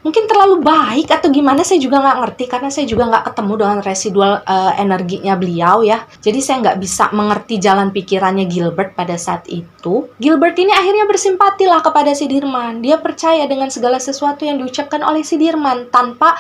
mungkin terlalu baik atau gimana, saya juga nggak ngerti karena saya juga nggak ketemu dengan residual energinya beliau ya. Jadi saya nggak bisa mengerti jalan pikirannya Gilbert pada saat itu. Gilbert ini akhirnya bersimpatilah kepada si Dirman. Dia percaya dengan segala sesuatu yang diucapkan oleh si Dirman tanpa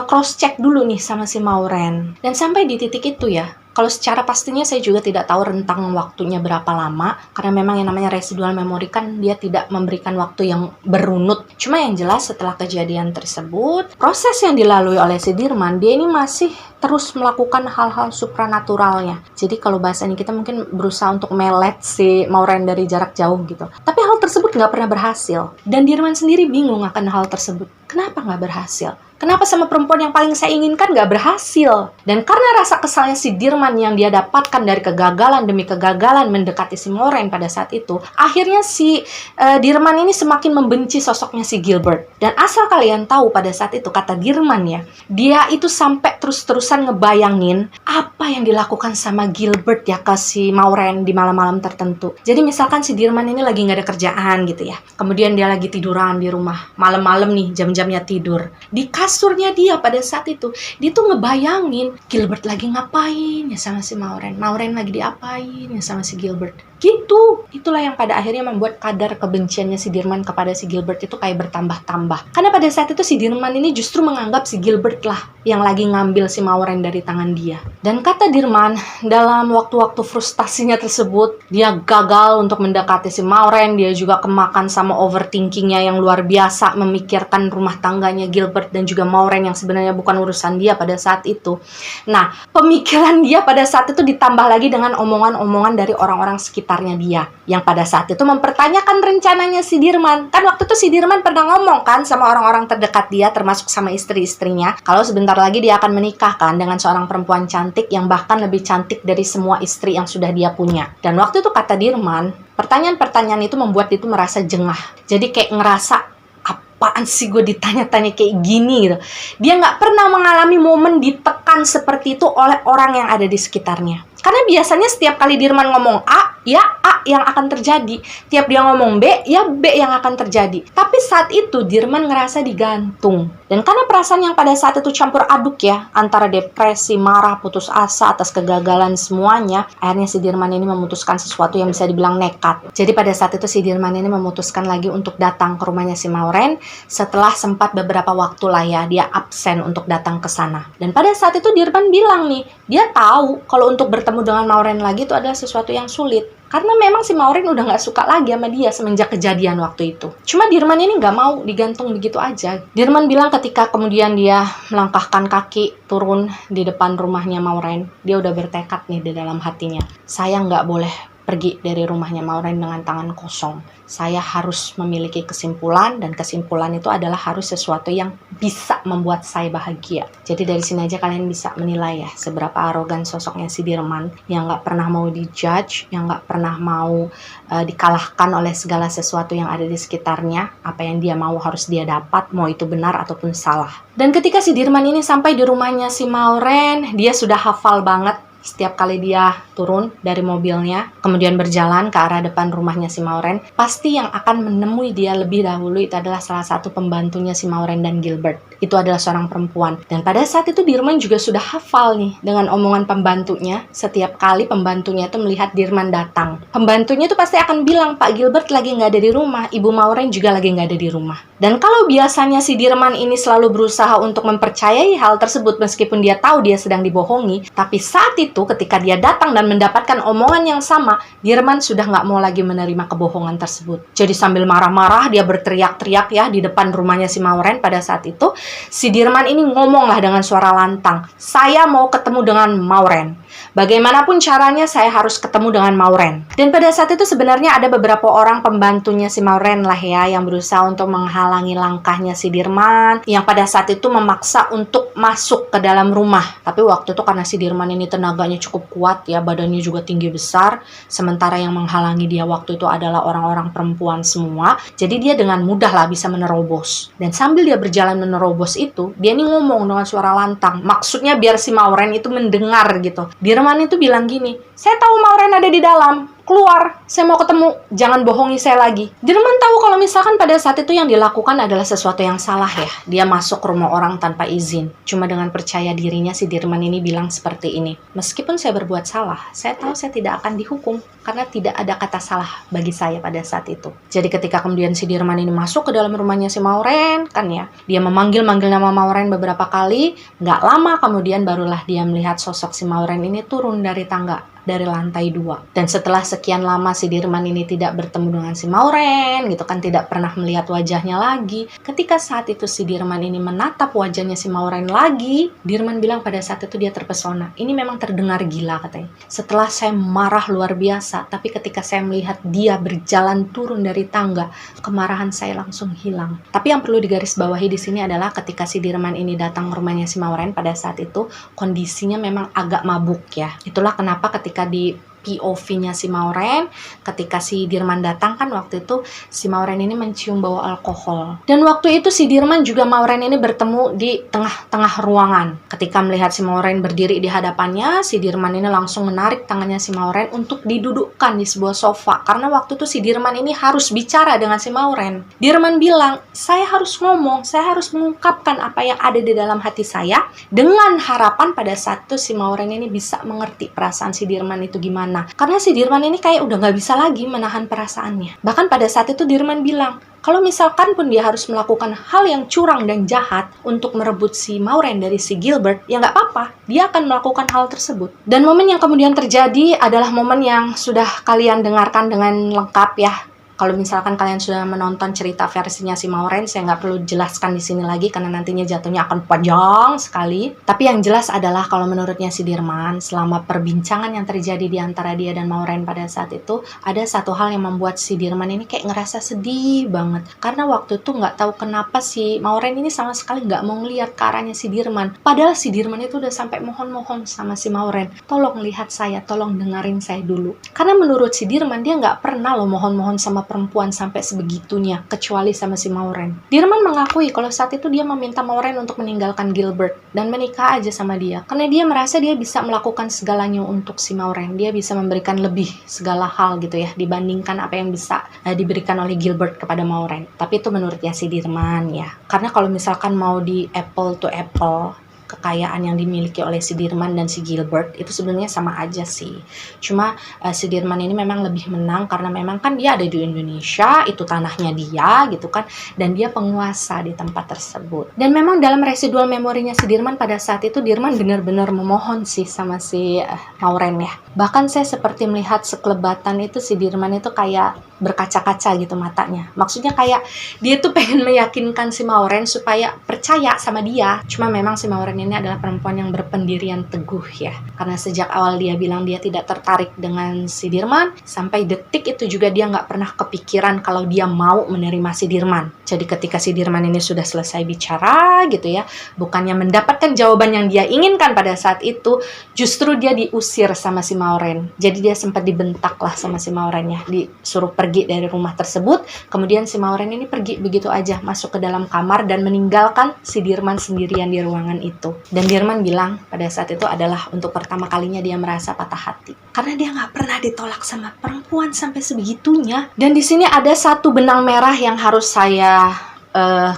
cross check dulu nih sama si Maureen. Dan sampai di titik itu ya, kalau secara pastinya saya juga tidak tahu rentang waktunya berapa lama, karena memang yang namanya residual memory kan dia tidak memberikan waktu yang berunut. Cuma yang jelas setelah kejadian tersebut, proses yang dilalui oleh si Dirman, dia ini masih terus melakukan hal-hal supranaturalnya. Jadi kalau bahasanya kita mungkin berusaha untuk melet si Maureen dari jarak jauh gitu. Tapi hal tersebut nggak pernah berhasil. Dan Dirman sendiri bingung akan hal tersebut. Kenapa nggak berhasil? Kenapa sama perempuan yang paling saya inginkan gak berhasil? Dan karena rasa kesalnya si Dirman yang dia dapatkan dari kegagalan demi kegagalan mendekati si Maureen pada saat itu, akhirnya si Dirman ini semakin membenci sosoknya si Gilbert. Dan asal kalian tahu pada saat itu, kata Dirman ya, dia itu sampai terus-terusan ngebayangin apa yang dilakukan sama Gilbert ya ke si Maureen di malam-malam tertentu. Jadi misalkan si Dirman ini lagi gak ada kerjaan gitu ya, kemudian dia lagi tiduran di rumah, malam-malam nih jam-jamnya tidur, di kasurnya dia pada saat itu, dia tuh ngebayangin Gilbert lagi ngapain ya sama si Maureen, Maureen lagi diapain ya sama si Gilbert. Gitu. Itulah yang pada akhirnya membuat kadar kebenciannya si Dirman kepada si Gilbert itu kayak bertambah-tambah. Karena pada saat itu si Dirman ini justru menganggap si Gilbert lah yang lagi ngambil si Maureen dari tangan dia. Dan kata Dirman, dalam waktu-waktu frustasinya tersebut, dia gagal untuk mendekati si Maureen. Dia juga kemakan sama overthinkingnya yang luar biasa, memikirkan rumah tangganya Gilbert dan juga Maureen yang sebenarnya bukan urusan dia pada saat itu. Nah, pemikiran dia pada saat itu ditambah lagi dengan omongan-omongan dari orang-orang sekitarnya dia, yang pada saat itu mempertanyakan rencananya si Dirman. Kan waktu itu si Dirman pernah ngomong kan sama orang-orang terdekat dia, termasuk sama istri-istrinya, kalau sebentar lagi dia akan menikah kan dengan seorang perempuan cantik yang bahkan lebih cantik dari semua istri yang sudah dia punya. Dan waktu itu kata Dirman, pertanyaan-pertanyaan itu membuat dia itu merasa jengah. Jadi kayak ngerasa, apaan sih gue ditanya-tanya kayak gini gitu. Dia nggak pernah mengalami momen ditekan seperti itu oleh orang yang ada di sekitarnya. Karena biasanya setiap kali Dirman ngomong A, ya A yang akan terjadi. Tiap dia ngomong B, ya B yang akan terjadi. Tapi saat itu Dirman ngerasa digantung. Dan karena perasaan yang pada saat itu campur aduk ya, antara depresi, marah, putus asa atas kegagalan semuanya, akhirnya si Dirman ini memutuskan sesuatu yang bisa dibilang nekat. Jadi pada saat itu si Dirman ini memutuskan lagi untuk datang ke rumahnya si Maureen setelah sempat beberapa waktu lah ya, dia absen untuk datang ke sana. Dan pada saat itu Dirman bilang nih, dia tahu kalau untuk bertemu dengan Maureen lagi itu adalah sesuatu yang sulit. Karena memang si Maureen udah gak suka lagi sama dia semenjak kejadian waktu itu. Cuma Dirman ini gak mau digantung begitu aja. Dirman bilang ketika kemudian dia melangkahkan kaki turun di depan rumahnya Maureen, dia udah bertekad nih di dalam hatinya, saya gak boleh pergi dari rumahnya Maureen dengan tangan kosong. Saya harus memiliki kesimpulan, dan kesimpulan itu adalah harus sesuatu yang bisa membuat saya bahagia. Jadi dari sini aja kalian bisa menilai ya seberapa arogan sosoknya si Dirman, yang gak pernah mau dijudge, yang gak pernah mau dikalahkan oleh segala sesuatu yang ada di sekitarnya. Apa yang dia mau harus dia dapat, mau itu benar ataupun salah. Dan ketika si Dirman ini sampai di rumahnya si Maureen, dia sudah hafal banget. Setiap kali dia turun dari mobilnya, kemudian berjalan ke arah depan rumahnya si Maureen, pasti yang akan menemui dia lebih dahulu itu adalah salah satu pembantunya si Maureen dan Gilbert. Itu adalah seorang perempuan. Dan pada saat itu Dirman juga sudah hafal nih dengan omongan pembantunya. Setiap kali pembantunya itu melihat Dirman datang, pembantunya itu pasti akan bilang, Pak Gilbert lagi nggak ada di rumah, Ibu Maureen juga lagi nggak ada di rumah. Dan kalau biasanya si Dirman ini selalu berusaha untuk mempercayai hal tersebut meskipun dia tahu dia sedang dibohongi, tapi saat itu ketika dia datang dan mendapatkan omongan yang sama, Dirman sudah nggak mau lagi menerima kebohongan tersebut. Jadi sambil marah-marah dia berteriak-teriak ya di depan rumahnya si Maureen. Pada saat itu si Dirman ini ngomonglah dengan suara lantang, saya mau ketemu dengan Maureen. Bagaimanapun caranya saya harus ketemu dengan Maureen. Dan pada saat itu sebenarnya ada beberapa orang pembantunya si Maureen lah ya yang berusaha untuk menghalangi langkahnya si Dirman, yang pada saat itu memaksa untuk masuk ke dalam rumah. Tapi waktu itu karena si Dirman ini tenaganya cukup kuat ya, badannya juga tinggi besar, sementara yang menghalangi dia waktu itu adalah orang-orang perempuan semua. Jadi dia dengan mudah lah bisa menerobos. Dan sambil dia berjalan menerobos itu, dia ini ngomong dengan suara lantang, maksudnya biar si Maureen itu mendengar gitu. Dirman itu bilang gini, saya tahu Maureen ada di dalam, keluar, saya mau ketemu, jangan bohongi saya lagi. Dirman tahu kalau misalkan pada saat itu yang dilakukan adalah sesuatu yang salah ya. Dia masuk ke rumah orang tanpa izin. Cuma dengan percaya dirinya si Dirman ini bilang seperti ini, meskipun saya berbuat salah, saya tahu saya tidak akan dihukum karena tidak ada kata salah bagi saya pada saat itu. Jadi ketika kemudian si Dirman ini masuk ke dalam rumahnya si Maureen, kan ya, dia memanggil-manggil nama Maureen beberapa kali. Nggak lama kemudian barulah dia melihat sosok si Maureen ini turun dari tangga, dari lantai 2. Dan setelah sekian lama si Dirman ini tidak bertemu dengan si Maureen gitu kan, tidak pernah melihat wajahnya lagi. Ketika saat itu si Dirman ini menatap wajahnya si Maureen lagi, Dirman bilang pada saat itu dia terpesona. Ini memang terdengar gila katanya. Setelah saya marah luar biasa, tapi ketika saya melihat dia berjalan turun dari tangga, kemarahan saya langsung hilang. Tapi yang perlu digarisbawahi di sini adalah ketika si Dirman ini datang ke rumahnya si Maureen pada saat itu kondisinya memang agak mabuk ya. Itulah kenapa ketika di POV-nya si Maureen, ketika si Dirman datang kan waktu itu si Maureen ini mencium bau alkohol. Dan waktu itu si Dirman juga Maureen ini bertemu di tengah-tengah ruangan. Ketika melihat si Maureen berdiri di hadapannya, si Dirman ini langsung menarik tangannya si Maureen untuk didudukkan di sebuah sofa. Karena waktu itu si Dirman ini harus bicara dengan si Maureen. Dirman bilang, saya harus ngomong, saya harus mengungkapkan apa yang ada di dalam hati saya, dengan harapan pada saat itu si Maureen ini bisa mengerti perasaan si Dirman itu gimana gimana. Karena si Dirman ini kayak udah gak bisa lagi menahan perasaannya. Bahkan pada saat itu Dirman bilang, kalau misalkan pun dia harus melakukan hal yang curang dan jahat untuk merebut si Maureen dari si Gilbert, ya nggak apa-apa, dia akan melakukan hal tersebut. Dan momen yang kemudian terjadi adalah momen yang sudah kalian dengarkan dengan lengkap ya. Kalau misalkan kalian sudah menonton cerita versinya si Maureen, saya nggak perlu jelaskan di sini lagi karena nantinya jatuhnya akan panjang sekali. Tapi yang jelas adalah kalau menurutnya si Dirman, selama perbincangan yang terjadi di antara dia dan Maureen pada saat itu, ada satu hal yang membuat si Dirman ini kayak ngerasa sedih banget. Karena waktu itu nggak tahu kenapa si Maureen ini sama sekali nggak mau ngeliat ke arahnya si Dirman. Padahal si Dirman itu udah sampai mohon-mohon sama si Maureen, tolong lihat saya, tolong dengerin saya dulu. Karena menurut si Dirman, dia nggak pernah loh mohon-mohon sama perempuan sampai sebegitunya, kecuali sama si Maureen. Dirman mengakui kalau saat itu dia meminta Maureen untuk meninggalkan Gilbert dan menikah aja sama dia, karena dia merasa dia bisa melakukan segalanya untuk si Maureen. Dia bisa memberikan lebih segala hal gitu ya, dibandingkan apa yang bisa diberikan oleh Gilbert kepada Maureen. Tapi itu menurutnya si Dirman ya, karena kalau misalkan mau di apple to apple, kekayaan yang dimiliki oleh si Dirman dan si Gilbert itu sebenarnya sama aja sih. Cuma si Dirman ini memang lebih menang karena memang kan dia ada di Indonesia, itu tanahnya dia gitu kan, dan dia penguasa di tempat tersebut. Dan memang dalam residual memorinya si Dirman pada saat itu, Dirman benar-benar memohon sih sama si Maureen ya. Bahkan saya seperti melihat sekelebatan itu si Dirman itu kayak berkaca-kaca gitu matanya. Maksudnya kayak dia tuh pengen meyakinkan si Maureen supaya percaya sama dia. Cuma memang si Maureen ini adalah perempuan yang berpendirian teguh ya. Karena sejak awal dia bilang dia tidak tertarik dengan si Dirman, sampai detik itu juga dia nggak pernah kepikiran kalau dia mau menerima si Dirman. Jadi ketika si Dirman ini sudah selesai bicara gitu ya, bukannya mendapatkan jawaban yang dia inginkan pada saat itu, justru dia diusir sama si Maureen. Jadi dia sempat dibentak lah sama si Maureen ya, disuruh pergi dari rumah tersebut. Kemudian si Maureen ini pergi begitu aja, masuk ke dalam kamar dan meninggalkan si Dirman sendirian di ruangan itu. Dan Dirman bilang pada saat itu adalah untuk pertama kalinya dia merasa patah hati. Karena dia nggak pernah ditolak sama perempuan sampai sebegitunya. Dan di sini ada satu benang merah yang harus saya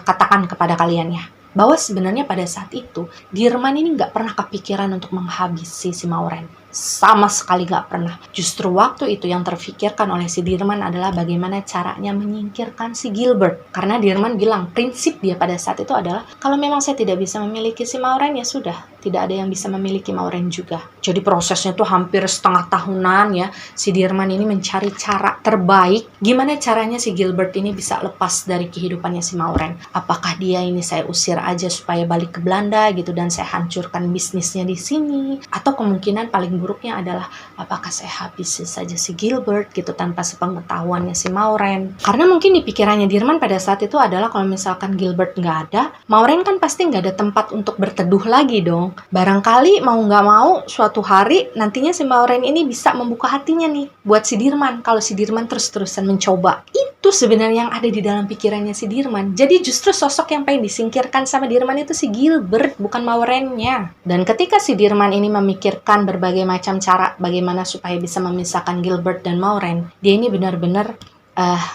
katakan kepada kalian ya. Bahwa sebenarnya pada saat itu, Dirman ini nggak pernah kepikiran untuk menghabisi si Maureen. Sama sekali nggak pernah. Justru waktu itu yang terfikirkan oleh si Dirman adalah bagaimana caranya menyingkirkan si Gilbert. Karena Dirman bilang, prinsip dia pada saat itu adalah, kalau memang saya tidak bisa memiliki si Maureen, ya sudah. Tidak ada yang bisa memiliki Maureen juga. Jadi prosesnya tuh hampir setengah tahunan ya. Si Dirman ini mencari cara terbaik. Gimana caranya si Gilbert ini bisa lepas dari kehidupannya si Maureen. Apakah dia ini saya usir aja supaya balik ke Belanda gitu dan saya hancurkan bisnisnya di sini, atau kemungkinan paling buruknya adalah apakah saya habisi saja si Gilbert gitu tanpa sepengetahuannya si Maureen. Karena mungkin di pikirannya Dirman pada saat itu adalah kalau misalkan Gilbert nggak ada, Maureen kan pasti nggak ada tempat untuk berteduh lagi dong. Barangkali mau nggak mau suatu hari nantinya si Maureen ini bisa membuka hatinya nih buat si Dirman kalau si Dirman terus-terusan mencoba. Itu sebenarnya yang ada di dalam pikirannya si Dirman. Jadi justru sosok yang pengen disingkirkan sama Dirman itu si Gilbert, bukan Maureennya. Dan ketika si Dirman ini memikirkan berbagai macam cara bagaimana supaya bisa memisahkan Gilbert dan Maureen, dia ini benar-benar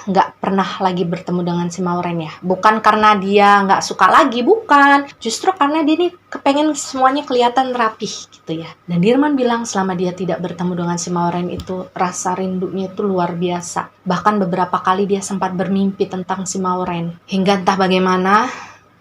nggak pernah lagi bertemu dengan si Maureen ya. Bukan karena dia nggak suka lagi, bukan. Justru karena dia ini kepengen semuanya kelihatan rapih gitu ya. Dan Dirman bilang selama dia tidak bertemu dengan si Maureen itu, rasa rindunya itu luar biasa. Bahkan beberapa kali dia sempat bermimpi tentang si Maureen. Hingga entah bagaimana,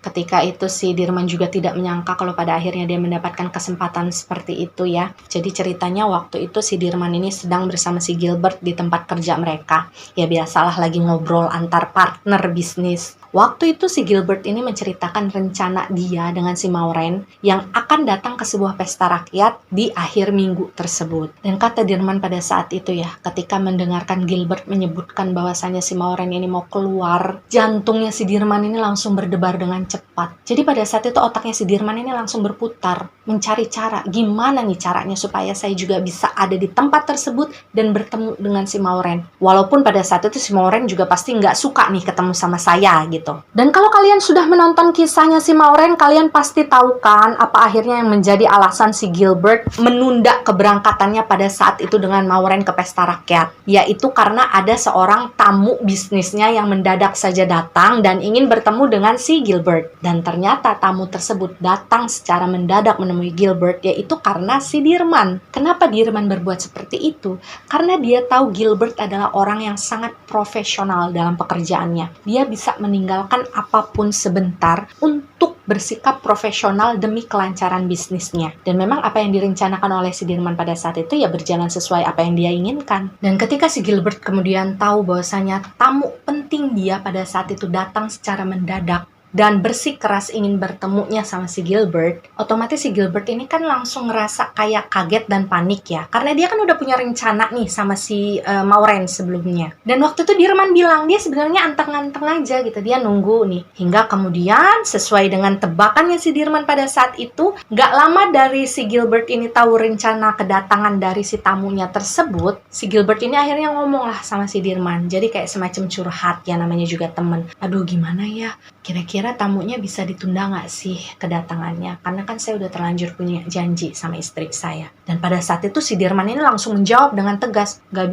ketika itu si Dirman juga tidak menyangka kalau pada akhirnya dia mendapatkan kesempatan seperti itu ya. Jadi ceritanya waktu itu si Dirman ini sedang bersama si Gilbert di tempat kerja mereka. Ya biasalah lagi ngobrol antar partner bisnis. Waktu itu si Gilbert ini menceritakan rencana dia dengan si Maureen yang akan datang ke sebuah pesta rakyat di akhir minggu tersebut. Dan kata Dirman pada saat itu ya, ketika mendengarkan Gilbert menyebutkan bahwasannya si Maureen ini mau keluar, jantungnya si Dirman ini langsung berdebar dengan cepat. Jadi pada saat itu otaknya si Dirman ini langsung berputar, mencari cara, gimana nih caranya supaya saya juga bisa ada di tempat tersebut dan bertemu dengan si Maureen. Walaupun pada saat itu si Maureen juga pasti nggak suka nih ketemu sama saya gitu gitu. Dan kalau kalian sudah menonton kisahnya si Maureen, kalian pasti tahu kan apa akhirnya yang menjadi alasan si Gilbert menunda keberangkatannya pada saat itu dengan Maureen ke pesta rakyat. Yaitu karena ada seorang tamu bisnisnya yang mendadak saja datang dan ingin bertemu dengan si Gilbert. Dan ternyata tamu tersebut datang secara mendadak menemui Gilbert, yaitu karena si Dirman. Kenapa Dirman berbuat seperti itu? Karena dia tahu Gilbert adalah orang yang sangat profesional dalam pekerjaannya. Dia bisa meninggalkan apapun sebentar untuk bersikap profesional demi kelancaran bisnisnya. Dan memang apa yang direncanakan oleh si Dirman pada saat itu ya berjalan sesuai apa yang dia inginkan. Dan ketika si Gilbert kemudian tahu bahwasanya tamu penting dia pada saat itu datang secara mendadak dan bersikeras ingin bertemunya sama si Gilbert, otomatis si Gilbert ini kan langsung ngerasa kayak kaget dan panik ya. Karena dia kan udah punya rencana nih sama si Maureen sebelumnya. Dan waktu itu Dirman bilang, dia sebenarnya anteng-anteng aja gitu, dia nunggu nih. Hingga kemudian sesuai dengan tebakannya si Dirman pada saat itu, gak lama dari si Gilbert ini tahu rencana kedatangan dari si tamunya tersebut, si Gilbert ini akhirnya ngomong lah sama si Dirman. Jadi kayak semacam curhat ya, namanya juga temen. Aduh gimana ya, kira-kira tamunya bisa ditunda nggak sih kedatangannya? Karena kan saya udah terlanjur punya janji sama istri saya. Dan pada saat itu si Dirman ini langsung menjawab dengan tegas, nggak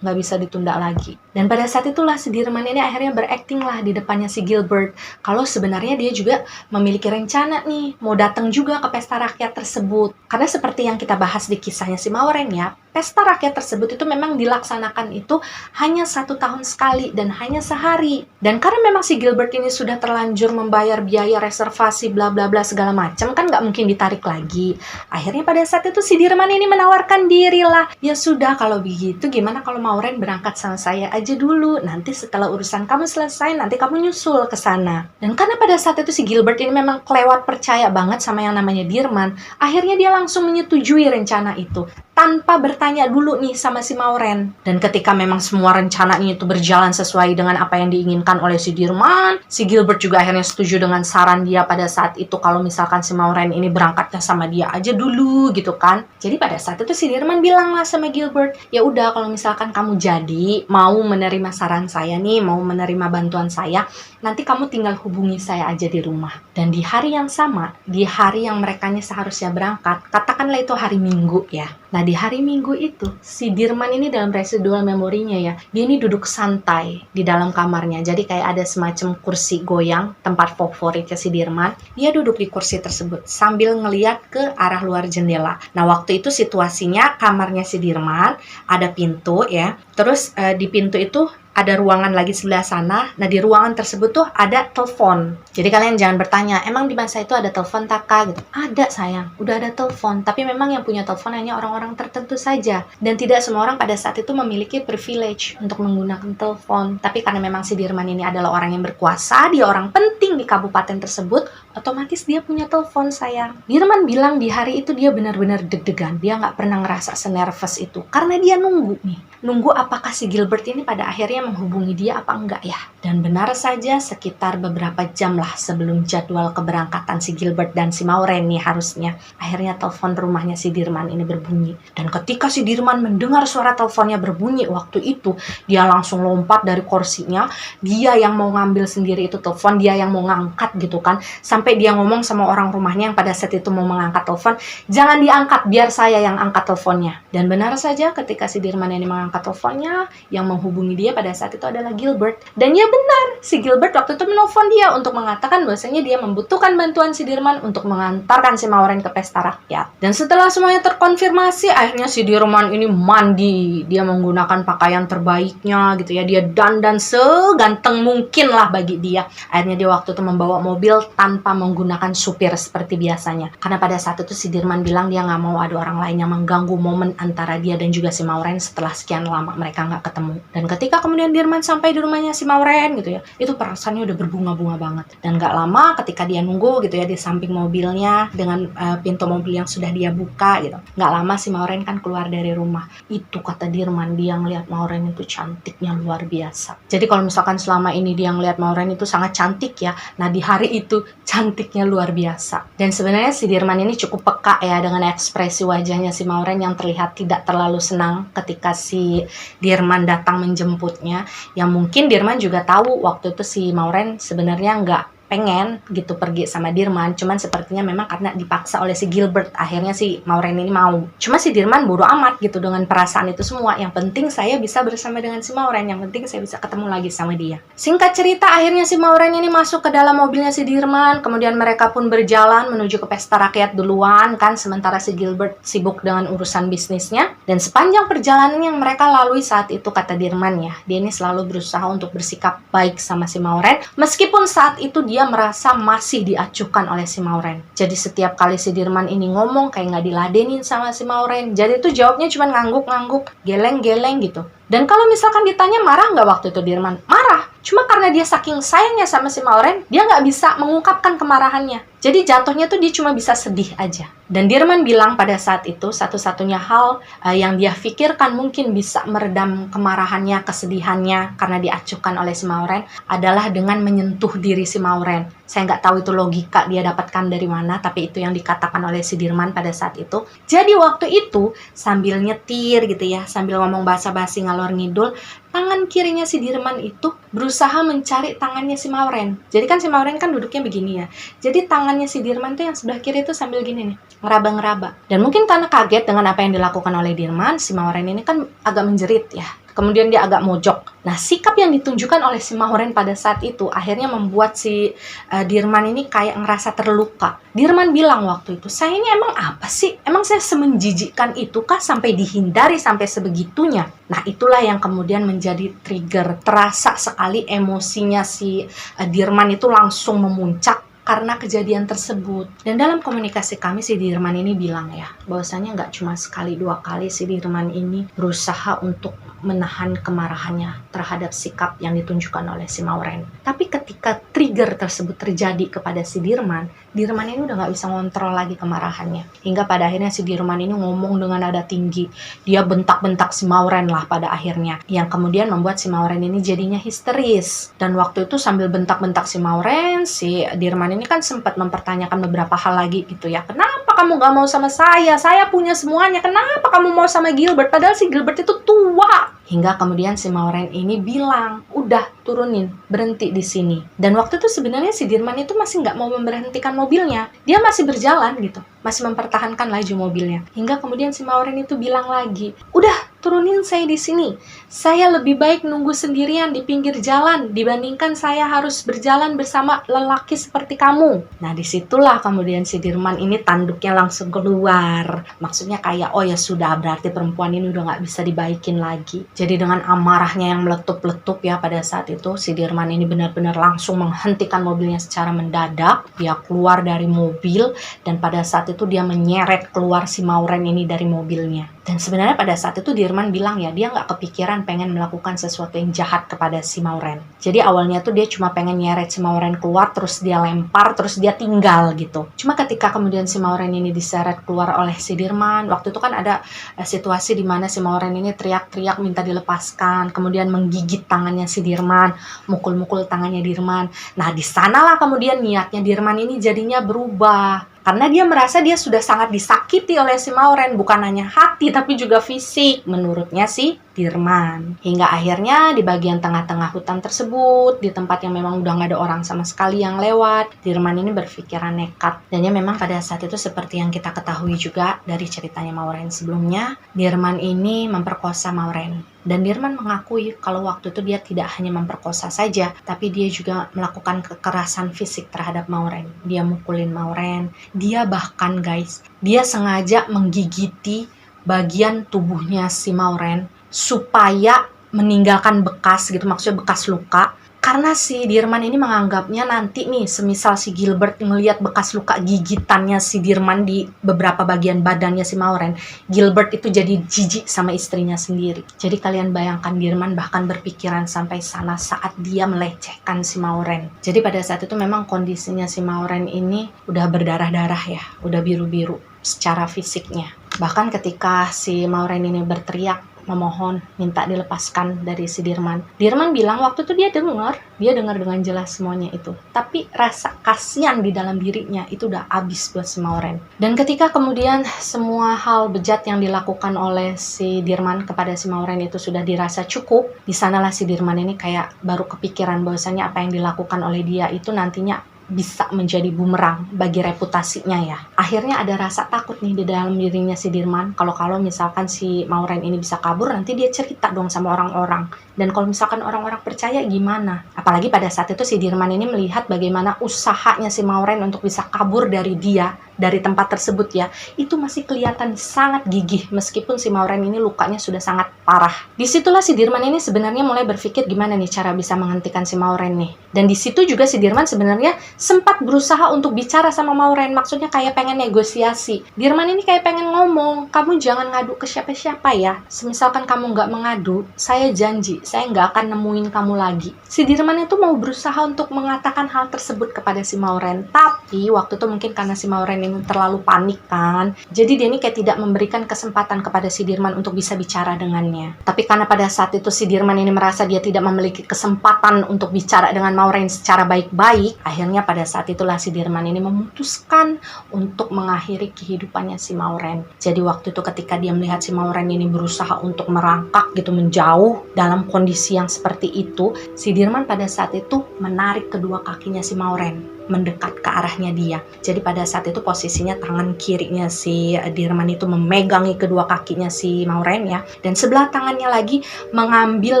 bisa ditunda lagi. Dan pada saat itulah si Dirman ini akhirnya berakting lah di depannya si Gilbert. Kalau sebenarnya dia juga memiliki rencana nih, mau datang juga ke pesta rakyat tersebut. Karena seperti yang kita bahas di kisahnya si Maureen ya, pesta rakyat tersebut itu memang dilaksanakan itu hanya 1 tahun sekali dan hanya sehari. Dan karena memang si Gilbert ini sudah terlanjur membayar biaya reservasi bla bla bla segala macam, kan nggak mungkin ditarik lagi. Akhirnya pada saat itu si Dirman ini menawarkan diri lah. Ya sudah kalau begitu gimana kalau Maureen berangkat sama saya aja dulu. Nanti setelah urusan kamu selesai nanti kamu nyusul ke sana. Dan karena pada saat itu si Gilbert ini memang kelewat percaya banget sama yang namanya Dirman, akhirnya dia langsung menyetujui rencana itu tanpa bertanya dulu nih sama si Maureen. Dan ketika memang semua rencananya itu berjalan sesuai dengan apa yang diinginkan oleh si Dirman, si Gilbert juga akhirnya setuju dengan saran dia pada saat itu kalau misalkan si Maureen ini berangkatnya sama dia aja dulu gitu kan. Jadi pada saat itu si Dirman bilang lah sama Gilbert, ya udah kalau misalkan kamu jadi mau menerima saran saya nih, mau menerima bantuan saya, nanti kamu tinggal hubungi saya aja di rumah. Dan di hari yang sama, di hari yang merekanya seharusnya berangkat, katakanlah itu hari Minggu ya. Nah di hari Minggu itu, si Dirman ini dalam residual memorinya ya, dia ini duduk santai di dalam kamarnya. Jadi kayak ada semacam kursi goyang, tempat favoritnya si Dirman. Dia duduk di kursi tersebut sambil ngeliat ke arah luar jendela. Nah waktu itu situasinya kamarnya si Dirman, ada pintu ya. Terus di pintu itu ada ruangan lagi sebelah sana. Nah di ruangan tersebut tuh ada telepon. Jadi kalian jangan bertanya, emang di masa itu ada telepon tak kak? Gitu. Ada sayang, udah ada telepon. Tapi memang yang punya telepon hanya orang-orang tertentu saja. Dan tidak semua orang pada saat itu memiliki privilege untuk menggunakan telepon. Tapi karena memang si Dirman ini adalah orang yang berkuasa, dia orang penting di kabupaten tersebut, otomatis dia punya telepon sayang. Dirman bilang di hari itu dia benar-benar deg-degan. Dia nggak pernah ngerasa senervous itu. Karena dia nunggu nih. Nunggu apakah si Gilbert ini pada akhirnya menghubungi dia apa enggak ya. Dan benar saja sekitar beberapa jam lah sebelum jadwal keberangkatan si Gilbert dan si Maureen nih harusnya, akhirnya telepon rumahnya si Dirman ini berbunyi. Dan ketika si Dirman mendengar suara teleponnya berbunyi waktu itu, dia langsung lompat dari kursinya. Dia yang mau ngambil sendiri itu telepon, dia yang mau ngangkat gitu kan. Sampai dia ngomong sama orang rumahnya yang pada saat itu mau mengangkat telepon, jangan diangkat, biar saya yang angkat teleponnya. Dan benar saja ketika si Dirman ini mengangkat teleponnya, yang menghubungi dia pada saat itu adalah Gilbert. Dan ya benar, si Gilbert waktu itu menelpon dia untuk mengatakan bahwasanya dia membutuhkan bantuan si Dirman untuk mengantarkan si Maureen ke pesta rakyat. Dan setelah semuanya terkonfirmasi, akhirnya si Dirman ini mandi. Dia menggunakan pakaian terbaiknya gitu ya. Dia dandan seganteng mungkin lah bagi dia. Akhirnya dia waktu itu membawa mobil tanpa menggunakan supir seperti biasanya. Karena pada saat itu si Dirman bilang dia nggak mau ada orang lain yang mengganggu momen antara dia dan juga si Maureen setelah sekian lama mereka nggak ketemu. Dan ketika kemudian Dirman sampai di rumahnya si Maureen gitu ya, itu perasaannya udah berbunga-bunga banget. Dan gak lama ketika dia nunggu gitu ya di samping mobilnya dengan pintu mobil yang sudah dia buka gitu, gak lama si Maureen kan keluar dari rumah. Itu kata Dirman, dia ngeliat Maureen itu cantiknya luar biasa. Jadi kalau misalkan selama ini dia ngeliat Maureen itu sangat cantik ya, nah di hari itu cantiknya luar biasa. Dan sebenarnya si Dirman ini cukup peka ya dengan ekspresi wajahnya si Maureen yang terlihat tidak terlalu senang ketika si Dirman datang menjemputnya. sebenarnya. Yang mungkin Dirman juga tahu waktu itu si Maureen sebenarnya nggak pengen gitu pergi sama Dirman, cuman sepertinya memang karena dipaksa oleh si Gilbert, akhirnya si Maureen ini mau. Cuma si Dirman bodo amat gitu dengan perasaan itu semua. Yang penting saya bisa bersama dengan si Maureen, yang penting saya bisa ketemu lagi sama dia. Singkat cerita, akhirnya si Maureen ini masuk ke dalam mobilnya si Dirman, kemudian mereka pun berjalan menuju ke pesta rakyat duluan kan, sementara si Gilbert sibuk dengan urusan bisnisnya. Dan sepanjang perjalanan yang mereka lalui saat itu, kata Dirman ya, dia ini selalu berusaha untuk bersikap baik sama si Maureen, meskipun saat itu dia merasa masih diacuhkan oleh si Maureen. Jadi setiap kali si Dirman ini ngomong kayak nggak diladenin sama si Maureen. Jadi itu jawabnya cuma ngangguk-ngangguk, geleng-geleng gitu. Dan kalau misalkan ditanya marah nggak waktu itu Dirman? Marah. Cuma karena dia saking sayangnya sama si Maureen, dia nggak bisa mengungkapkan kemarahannya. Jadi jatuhnya tuh dia cuma bisa sedih aja. Dan Dirman bilang pada saat itu, satu-satunya hal yang dia pikirkan mungkin bisa meredam kemarahannya, kesedihannya karena diacuhkan oleh si Maureen adalah dengan menyentuh diri si Maureen. Saya nggak tahu itu logika dia dapatkan dari mana, tapi itu yang dikatakan oleh si Dirman pada saat itu. Jadi waktu itu sambil nyetir gitu ya, sambil ngomong basa-basi ngalor ngidul, tangan kirinya si Dirman itu berusaha mencari tangannya si Maureen. Jadi kan si Maureen kan duduknya begini ya. Jadi tangannya si Dirman tuh yang sebelah kiri itu sambil gini nih, ngeraba-ngeraba. Dan mungkin karena kaget dengan apa yang dilakukan oleh Dirman, si Maureen ini kan agak menjerit ya. Kemudian dia agak mojok. Nah, sikap yang ditunjukkan oleh si Maureen pada saat itu akhirnya membuat si Dirman ini kayak ngerasa terluka. Dirman bilang waktu itu, saya ini emang apa sih? Emang saya semenjijikkan itu kah sampai dihindari sampai sebegitunya? Nah, itulah yang kemudian menjadi trigger. Terasa sekali emosinya si Dirman itu langsung memuncak karena kejadian tersebut. Dan dalam komunikasi kami, si Dirman ini bilang ya, bahwasanya nggak cuma sekali dua kali si Dirman ini berusaha untuk menahan kemarahannya terhadap sikap yang ditunjukkan oleh si Maureen. Tapi ketika trigger tersebut terjadi kepada si Dirman ini udah nggak bisa ngontrol lagi kemarahannya. Hingga pada akhirnya si Dirman ini ngomong dengan nada tinggi. Dia bentak-bentak si Maureen lah pada akhirnya. Yang kemudian membuat si Maureen ini jadinya histeris. Dan waktu itu sambil bentak-bentak si Maureen, si Dirman ini kan sempat mempertanyakan beberapa hal lagi gitu ya. Kenapa kamu gak mau sama saya? Saya punya semuanya. Kenapa kamu mau sama Gilbert? Padahal si Gilbert itu tua. Hingga kemudian si Maureen ini bilang, udah turunin, berhenti di sini. Dan waktu itu sebenarnya si Dirman itu masih nggak mau memberhentikan mobilnya. Dia masih berjalan gitu, masih mempertahankan laju mobilnya. Hingga kemudian si Maureen itu bilang lagi, udah turunin saya di sini. Saya lebih baik nunggu sendirian di pinggir jalan dibandingkan saya harus berjalan bersama lelaki seperti kamu. Nah, disitulah kemudian si Dirman ini tanduknya langsung keluar. Maksudnya kayak, oh ya sudah, berarti perempuan ini udah nggak bisa dibaikin lagi. Jadi dengan amarahnya yang meletup-letup ya pada saat itu, si Dirman ini benar-benar langsung menghentikan mobilnya secara mendadak. Dia keluar dari mobil dan pada saat itu dia menyeret keluar si Maureen ini dari mobilnya. Dan sebenarnya pada saat itu Dirman bilang ya, dia nggak kepikiran pengen melakukan sesuatu yang jahat kepada si Maureen. Jadi awalnya tuh dia cuma pengen nyeret si Maureen keluar, terus dia lempar, terus dia tinggal gitu. Cuma ketika kemudian si Maureen ini diseret keluar oleh si Dirman, waktu itu kan ada situasi di mana si Maureen ini teriak-teriak minta dilepaskan, kemudian menggigit tangannya si Dirman, mukul-mukul tangannya Dirman. Nah, di sanalah kemudian niatnya Dirman ini jadinya berubah. Karena dia merasa dia sudah sangat disakiti oleh si Maureen, bukan hanya hati tapi juga fisik, menurutnya si Dirman. Hingga akhirnya di bagian tengah-tengah hutan tersebut, di tempat yang memang udah gak ada orang sama sekali yang lewat, Dirman ini berpikiran nekat. Dan ya memang pada saat itu seperti yang kita ketahui juga dari ceritanya Maureen sebelumnya, Dirman ini memperkosa Maureen. Dan Dirman mengakui kalau waktu itu dia tidak hanya memperkosa saja, tapi dia juga melakukan kekerasan fisik terhadap Maureen. Dia mukulin Maureen, dia bahkan guys, dia sengaja menggigiti bagian tubuhnya si Maureen supaya meninggalkan bekas gitu, maksudnya bekas luka. Karena si Dirman ini menganggapnya nanti nih, semisal si Gilbert ngelihat bekas luka gigitannya si Dirman di beberapa bagian badannya si Maureen, Gilbert itu jadi jijik sama istrinya sendiri. Jadi kalian bayangkan Dirman bahkan berpikiran sampai sana saat dia melecehkan si Maureen. Jadi pada saat itu memang kondisinya si Maureen ini udah berdarah-darah ya, udah biru-biru secara fisiknya. Bahkan ketika si Maureen ini berteriak, memohon, minta dilepaskan dari si Dirman. Dirman bilang waktu itu dia dengar dengan jelas semuanya itu. Tapi rasa kasihan di dalam dirinya itu udah habis buat si Maureen. Dan ketika kemudian semua hal bejat yang dilakukan oleh si Dirman kepada si Maureen itu sudah dirasa cukup, di sanalah si Dirman ini kayak baru kepikiran bahwasanya apa yang dilakukan oleh dia itu nantinya bisa menjadi bumerang bagi reputasinya ya. Akhirnya ada rasa takut nih di dalam dirinya si Dirman. Kalau misalkan si Maureen ini bisa kabur, nanti dia cerita dong sama orang-orang. Dan kalau misalkan orang-orang percaya gimana? Apalagi pada saat itu si Dirman ini melihat bagaimana usahanya si Maureen untuk bisa kabur dari dia, dari tempat tersebut ya, itu masih kelihatan sangat gigih meskipun si Maureen ini lukanya sudah sangat parah. Disitulah si Dirman ini sebenarnya mulai berpikir gimana nih cara bisa menghentikan si Maureen nih. Dan disitu juga si Dirman sebenarnya sempat berusaha untuk bicara sama Maureen, maksudnya kayak pengen negosiasi. Dirman ini kayak pengen ngomong, kamu jangan ngadu ke siapa-siapa ya. Semisalkan kamu nggak mengadu, saya janji saya nggak akan nemuin kamu lagi. Si Dirman itu mau berusaha untuk mengatakan hal tersebut kepada si Maureen, tapi waktu itu mungkin karena si Maureen ini terlalu panik kan, jadi dia ini kayak tidak memberikan kesempatan kepada si Dirman untuk bisa bicara dengannya. Tapi karena pada saat itu si Dirman ini merasa dia tidak memiliki kesempatan untuk bicara dengan Maureen secara baik-baik, akhirnya pada saat itulah si Dirman ini memutuskan untuk mengakhiri kehidupannya si Maureen. Jadi waktu itu ketika dia melihat si Maureen ini berusaha untuk merangkak gitu menjauh dalam kondisi yang seperti itu, si Dirman pada saat itu menarik kedua kakinya si Maureen mendekat ke arahnya dia. Jadi pada saat itu posisinya tangan kirinya si Dirman itu memegangi kedua kakinya si Maureen ya, dan sebelah tangannya lagi mengambil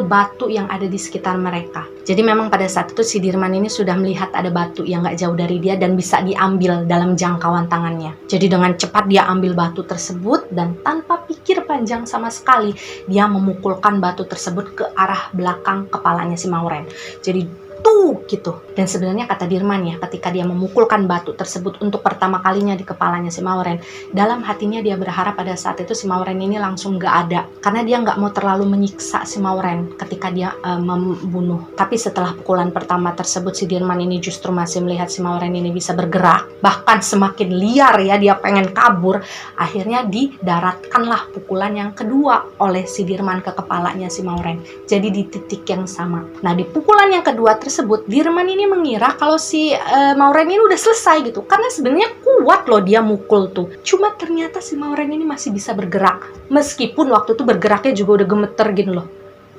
batu yang ada di sekitar mereka. Jadi memang pada saat itu si Dirman ini sudah melihat ada batu yang gak jauh dari dia dan bisa diambil dalam jangkauan tangannya. Jadi dengan cepat dia ambil batu tersebut dan tanpa pikir panjang sama sekali dia memukulkan batu tersebut ke arah belakang kepalanya si Maureen. Jadi tuh gitu. Dan sebenarnya kata Dirman ya, ketika dia memukulkan batu tersebut untuk pertama kalinya di kepalanya si Maureen, dalam hatinya dia berharap pada saat itu si Maureen ini langsung gak ada, karena dia gak mau terlalu menyiksa si Maureen ketika dia membunuh. Tapi setelah pukulan pertama tersebut, si Dirman ini justru masih melihat si Maureen ini bisa bergerak, bahkan semakin liar ya, dia pengen kabur. Akhirnya didaratkanlah pukulan yang kedua oleh si Dirman ke kepalanya si Maureen. Jadi di titik yang sama. Nah di pukulan yang kedua tersebut, Dirman ini mengira kalau si Maureen ini udah selesai gitu, karena sebenarnya kuat loh dia mukul tuh. Cuma ternyata si Maureen ini masih bisa bergerak, meskipun waktu itu bergeraknya juga udah gemeter gitu loh.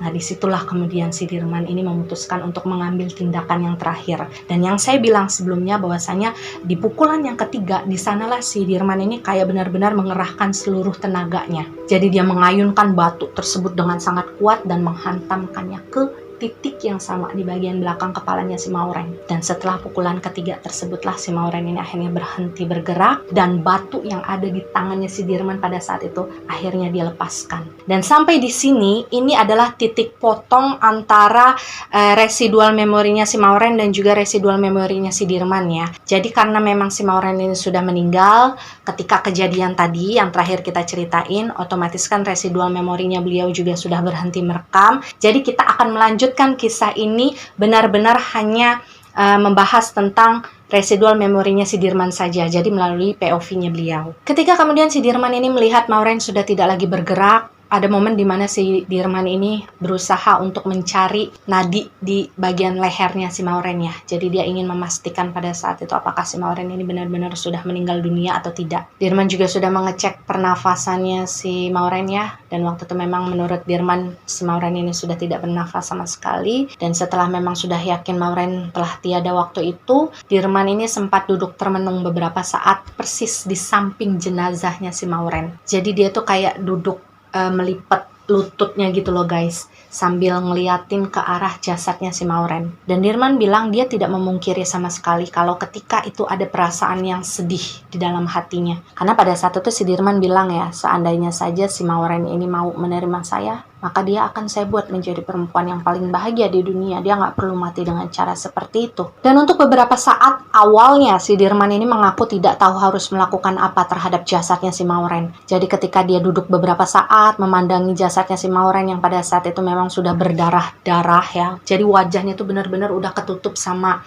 Nah disitulah kemudian si Dirman ini memutuskan untuk mengambil tindakan yang terakhir. Dan yang saya bilang sebelumnya bahwasanya di pukulan yang ketiga, di sanalah si Dirman ini kayak benar-benar mengerahkan seluruh tenaganya. Jadi dia mengayunkan batu tersebut dengan sangat kuat dan menghantamkannya ke titik yang sama di bagian belakang kepalanya si Maureen. Dan setelah pukulan ketiga tersebutlah si Maureen ini akhirnya berhenti bergerak, dan batu yang ada di tangannya si Dirman pada saat itu akhirnya dia lepaskan. Dan sampai di sini ini adalah titik potong antara residual memorinya si Maureen dan juga residual memorinya si Dirman ya. Jadi karena memang si Maureen ini sudah meninggal ketika kejadian tadi yang terakhir kita ceritain, otomatis kan residual memorinya beliau juga sudah berhenti merekam. Jadi kita akan melanjutkan kisah ini benar-benar hanya membahas tentang residual memorinya si Dirman saja, jadi melalui POV-nya beliau. Ketika kemudian si Dirman ini melihat Maureen sudah tidak lagi bergerak, ada momen dimana si Dirman ini berusaha untuk mencari nadi di bagian lehernya si Maureen ya. Jadi dia ingin memastikan pada saat itu apakah si Maureen ini benar-benar sudah meninggal dunia atau tidak. Dirman juga sudah mengecek pernafasannya si Maureen ya. Dan waktu itu memang menurut Dirman si Maureen ini sudah tidak bernafas sama sekali. Dan setelah memang sudah yakin Maureen telah tiada waktu itu, Dirman ini sempat duduk termenung beberapa saat persis di samping jenazahnya si Maureen. Jadi dia tuh kayak duduk melipat lututnya gitu loh guys, sambil ngeliatin ke arah jasadnya si Maureen. Dan Dirman bilang dia tidak memungkiri sama sekali kalau ketika itu ada perasaan yang sedih di dalam hatinya. Karena pada saat itu si Dirman bilang ya, seandainya saja si Maureen ini mau menerima saya, maka dia akan saya buat menjadi perempuan yang paling bahagia di dunia. Dia nggak perlu mati dengan cara seperti itu. Dan untuk beberapa saat awalnya si Dirman ini mengaku tidak tahu harus melakukan apa terhadap jasadnya si Maureen. Jadi ketika dia duduk beberapa saat memandangi jasadnya si Maureen yang pada saat itu memang sudah berdarah-darah ya. Jadi wajahnya itu benar-benar udah ketutup sama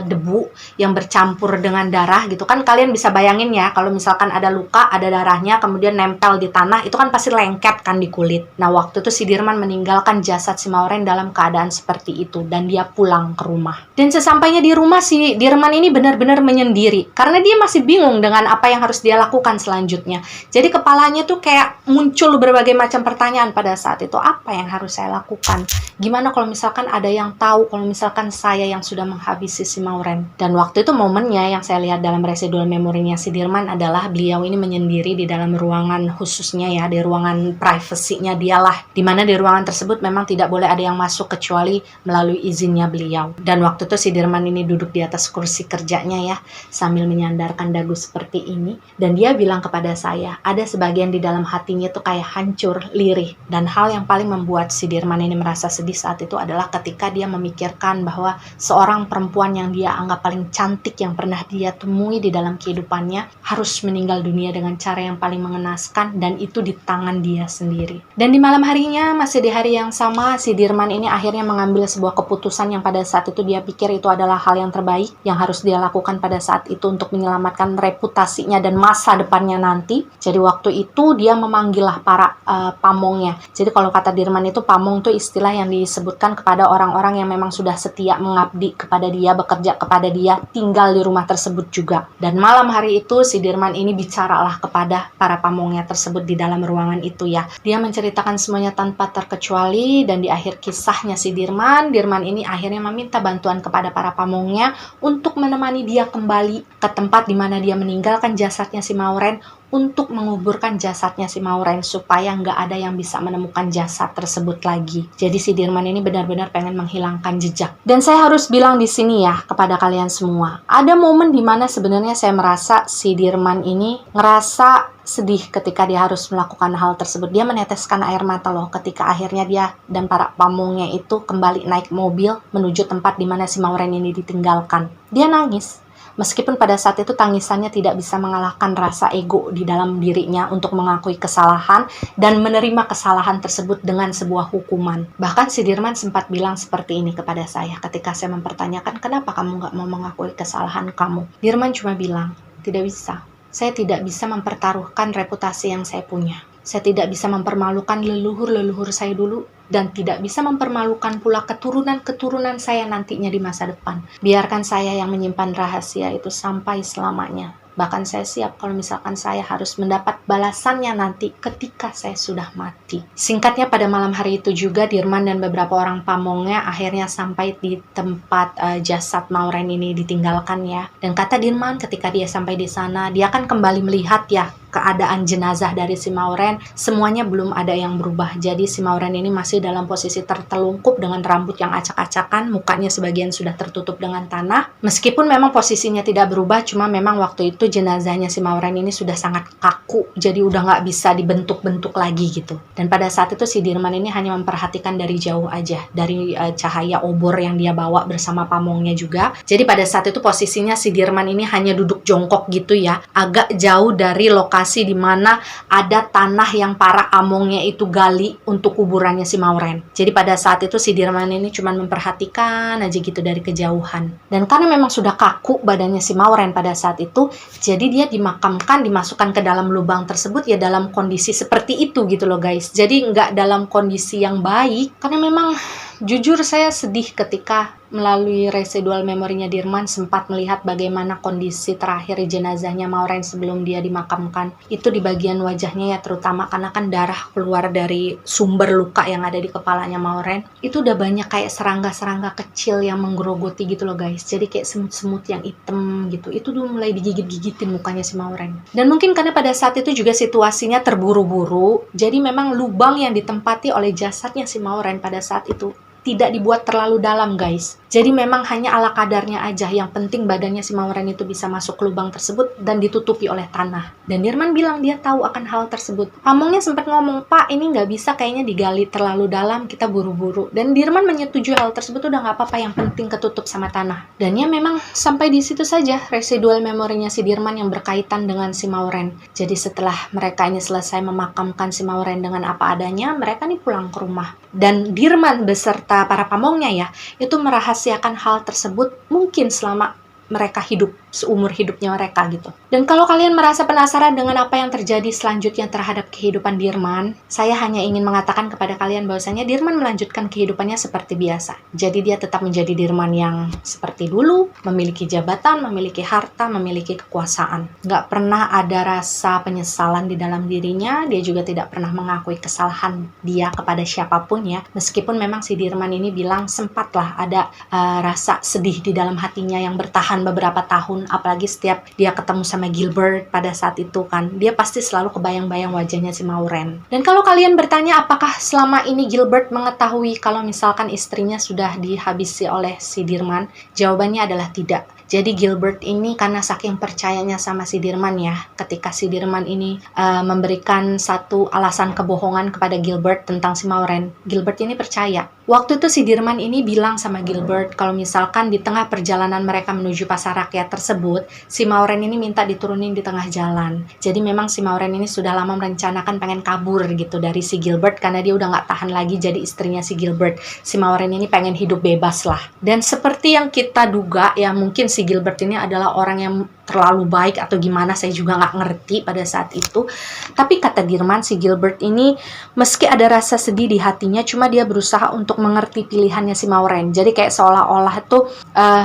debu yang bercampur dengan darah gitu kan. Kalian bisa bayangin ya, kalau misalkan ada luka, ada darahnya, kemudian nempel di tanah, itu kan pasti lengket kan di kulit. Nah, waktu itu si Dirman meninggalkan jasad si Maureen dalam keadaan seperti itu, dan dia pulang ke rumah. Dan sesampainya di rumah, si Dirman ini benar-benar menyendiri, karena dia masih bingung dengan apa yang harus dia lakukan selanjutnya. Jadi kepalanya tuh kayak muncul berbagai macam pertanyaan pada saat itu. Apa yang harus saya lakukan? Gimana kalau misalkan ada yang tahu, kalau misalkan saya yang sudah menghabisi si Maureen? Dan waktu itu momennya yang saya lihat dalam residual memorinya si Dirman adalah beliau ini menyendiri di dalam ruangan khususnya ya, di ruangan privasinya dialah, dimana di ruangan tersebut memang tidak boleh ada yang masuk kecuali melalui izinnya beliau. Dan waktu itu si Dirman ini duduk di atas kursi kerjanya ya, sambil menyandarkan dagu seperti ini, dan dia bilang kepada saya, ada sebagian di dalam hatinya tuh kayak hancur, lirih. Dan hal yang paling membuat si Dirman ini merasa sedih saat itu adalah ketika dia memikirkan bahwa seorang perempuan yang dia anggap paling cantik yang pernah dia temui di dalam kehidupannya harus meninggal dunia dengan cara yang paling mengenaskan, dan itu di tangan dia sendiri. Dan di malam harinya, masih di hari yang sama, si Dirman ini akhirnya mengambil sebuah keputusan yang pada saat itu dia pikir itu adalah hal yang terbaik yang harus dia lakukan pada saat itu untuk menyelamatkan reputasinya dan masa depannya nanti. Jadi waktu itu dia memanggillah para pamongnya. Jadi kalau kata Dirman itu, pamong itu istilah yang disebutkan kepada orang-orang yang memang sudah setia mengabdi kepada dia, bekerja kepada dia, tinggal di rumah tersebut juga. Dan malam hari itu si Dirman ini bicaralah kepada para pamongnya tersebut di dalam ruangan itu ya. Dia menceritakan semuanya tanpa terkecuali, dan di akhir kisahnya si Dirman ini akhirnya meminta bantuan kepada para pamongnya untuk menemani dia kembali ke tempat di mana dia meninggalkan jasadnya si Maureen, untuk menguburkan jasadnya si Maureen supaya nggak ada yang bisa menemukan jasad tersebut lagi. Jadi si Dirman ini benar-benar pengen menghilangkan jejak. Dan saya harus bilang di sini ya kepada kalian semua, ada momen dimana sebenarnya saya merasa si Dirman ini ngerasa sedih ketika dia harus melakukan hal tersebut. Dia meneteskan air mata loh ketika akhirnya dia dan para pamongnya itu kembali naik mobil menuju tempat di mana si Maureen ini ditinggalkan. Dia nangis. Meskipun pada saat itu tangisannya tidak bisa mengalahkan rasa ego di dalam dirinya untuk mengakui kesalahan dan menerima kesalahan tersebut dengan sebuah hukuman. Bahkan si Dirman sempat bilang seperti ini kepada saya ketika saya mempertanyakan, kenapa kamu nggak mau mengakui kesalahan kamu? Dirman cuma bilang, tidak bisa. Saya tidak bisa mempertaruhkan reputasi yang saya punya. Saya tidak bisa mempermalukan leluhur-leluhur saya dulu, dan tidak bisa mempermalukan pula keturunan-keturunan saya nantinya di masa depan. Biarkan saya yang menyimpan rahasia itu sampai selamanya. Bahkan saya siap kalau misalkan saya harus mendapat balasannya nanti ketika saya sudah mati. Singkatnya, pada malam hari itu juga Dirman dan beberapa orang pamongnya akhirnya sampai di tempat jasad Maureen ini ditinggalkan ya. Dan kata Dirman, ketika dia sampai di sana, dia akan kembali melihat ya keadaan jenazah dari si Maureen, semuanya belum ada yang berubah. Jadi si Maureen ini masih dalam posisi tertelungkup dengan rambut yang acak-acakan, mukanya sebagian sudah tertutup dengan tanah. Meskipun memang posisinya tidak berubah, cuma memang waktu itu jenazahnya si Maureen ini sudah sangat kaku, jadi udah nggak bisa dibentuk-bentuk lagi gitu. Dan pada saat itu si Dirman ini hanya memperhatikan dari jauh aja, dari cahaya obor yang dia bawa bersama pamongnya juga. Jadi pada saat itu posisinya si Dirman ini hanya duduk jongkok gitu ya, agak jauh dari lokasi di mana ada tanah yang para amongnya itu gali untuk kuburannya si Maureen. Jadi pada saat itu si Dirman ini cuma memperhatikan aja gitu dari kejauhan. Dan karena memang sudah kaku badannya si Maureen pada saat itu, jadi dia dimakamkan, dimasukkan ke dalam lubang tersebut ya dalam kondisi seperti itu gitu loh guys. Jadi nggak dalam kondisi yang baik, karena memang jujur saya sedih ketika melalui residual memorinya Dirman sempat melihat bagaimana kondisi terakhir jenazahnya Maureen sebelum dia dimakamkan. Itu di bagian wajahnya ya, terutama karena kan darah keluar dari sumber luka yang ada di kepalanya Maureen. Itu udah banyak kayak serangga-serangga kecil yang menggerogoti gitu loh guys. Jadi kayak semut-semut yang hitam gitu. Itu udah mulai digigit-gigitin mukanya si Maureen. Dan mungkin karena pada saat itu juga situasinya terburu-buru, jadi memang lubang yang ditempati oleh jasadnya si Maureen pada saat itu tidak dibuat terlalu dalam guys. Jadi memang hanya ala kadarnya aja, yang penting badannya si Mauren itu bisa masuk ke lubang tersebut dan ditutupi oleh tanah. Dan Dirman bilang dia tahu akan hal tersebut. Pamongnya sempat ngomong, "Pak, ini nggak bisa kayaknya digali terlalu dalam, kita buru-buru." Dan Dirman menyetujui hal tersebut, udah nggak apa-apa, yang penting ketutup sama tanah. Dan ya memang sampai di situ saja residual memorinya si Dirman yang berkaitan dengan si Mauren. Jadi setelah mereka ini selesai memakamkan si Mauren dengan apa adanya, mereka nih pulang ke rumah. Dan Dirman beserta para pamongnya ya, itu merahasiakan hal tersebut mungkin selama mereka hidup, seumur hidupnya mereka gitu. Dan kalau kalian merasa penasaran dengan apa yang terjadi selanjutnya terhadap kehidupan Dirman, saya hanya ingin mengatakan kepada kalian bahwasanya Dirman melanjutkan kehidupannya seperti biasa. Jadi dia tetap menjadi Dirman yang seperti dulu, memiliki jabatan, memiliki harta, memiliki kekuasaan. Nggak pernah ada rasa penyesalan di dalam dirinya, dia juga tidak pernah mengakui kesalahan dia kepada siapapun ya. Meskipun memang si Dirman ini bilang sempatlah ada rasa sedih di dalam hatinya yang bertahan beberapa tahun, apalagi setiap dia ketemu sama Gilbert pada saat itu kan, dia pasti selalu kebayang-bayang wajahnya si Mauren. Dan kalau kalian bertanya apakah selama ini Gilbert mengetahui kalau misalkan istrinya sudah dihabisi oleh si Dirman, jawabannya adalah tidak. Jadi Gilbert ini karena saking percayanya sama si Dirman ya, ketika si Dirman ini memberikan satu alasan kebohongan kepada Gilbert tentang si Mauren, Gilbert ini percaya. Waktu itu si Dirman ini bilang sama Gilbert kalau misalkan di tengah perjalanan mereka menuju pasar rakyat tersebut, si Mauren ini minta diturunin di tengah jalan. Jadi memang si Mauren ini sudah lama merencanakan pengen kabur gitu dari si Gilbert karena dia udah nggak tahan lagi jadi istrinya si Gilbert. Si Mauren ini pengen hidup bebas lah. Dan seperti yang kita duga ya, mungkin si Gilbert ini adalah orang yang terlalu baik atau gimana, saya juga nggak ngerti pada saat itu. Tapi kata Dirman, si Gilbert ini meski ada rasa sedih di hatinya, cuma dia berusaha untuk mengerti pilihannya si Mauren. Jadi kayak seolah-olah tuh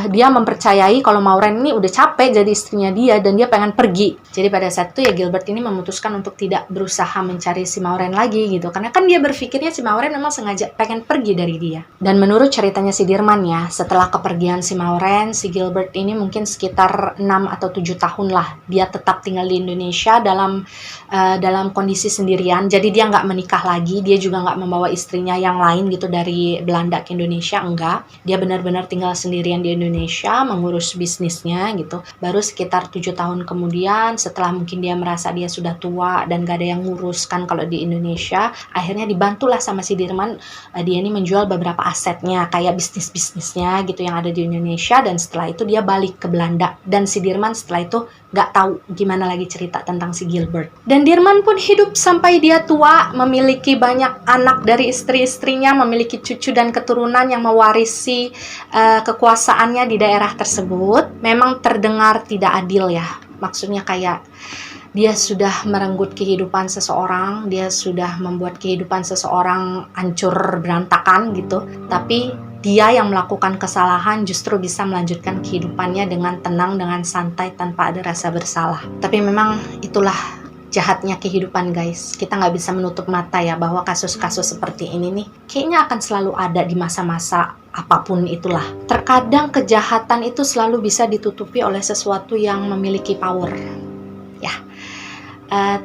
dia mempercayai kalau Mauren ini udah capek jadi istrinya dia dan dia pengen pergi. Jadi pada saat itu ya Gilbert ini memutuskan untuk tidak berusaha mencari si Mauren lagi gitu. Karena kan dia berpikirnya si Mauren memang sengaja pengen pergi dari dia. Dan menurut ceritanya si Dirman ya, setelah kepergian si Mauren, si Gilbert ini mungkin sekitar 6 atau 7 tahun lah dia tetap tinggal di Indonesia dalam kondisi sendirian. Jadi dia nggak menikah lagi, dia juga nggak membawa istrinya yang lain gitu dari Belanda ke Indonesia, enggak. Dia benar-benar tinggal sendirian di Indonesia, mengurus bisnisnya gitu. Baru sekitar 7 tahun kemudian, setelah mungkin dia merasa dia sudah tua dan gak ada yang ngurus kan kalau di Indonesia, akhirnya dibantulah sama si Dirman, dia ini menjual beberapa asetnya, kayak bisnis-bisnisnya gitu yang ada di Indonesia, dan setelah itu dia balik ke Belanda. Dan si Dirman setelah itu gak tahu gimana lagi cerita tentang si Gilbert. Dan Dirman pun hidup sampai dia tua, memiliki banyak anak dari istri-istrinya, memiliki cucu dan keturunan yang mewarisi kekuasaannya di daerah tersebut. Memang terdengar tidak adil ya, maksudnya kayak dia sudah merenggut kehidupan seseorang, dia sudah membuat kehidupan seseorang hancur berantakan gitu, tapi dia yang melakukan kesalahan justru bisa melanjutkan kehidupannya dengan tenang, dengan santai, tanpa ada rasa bersalah. Tapi memang itulah jahatnya kehidupan guys. Kita nggak bisa menutup mata ya bahwa kasus-kasus seperti ini nih kayaknya akan selalu ada di masa-masa apapun itulah. Terkadang kejahatan itu selalu bisa ditutupi oleh sesuatu yang memiliki power ya.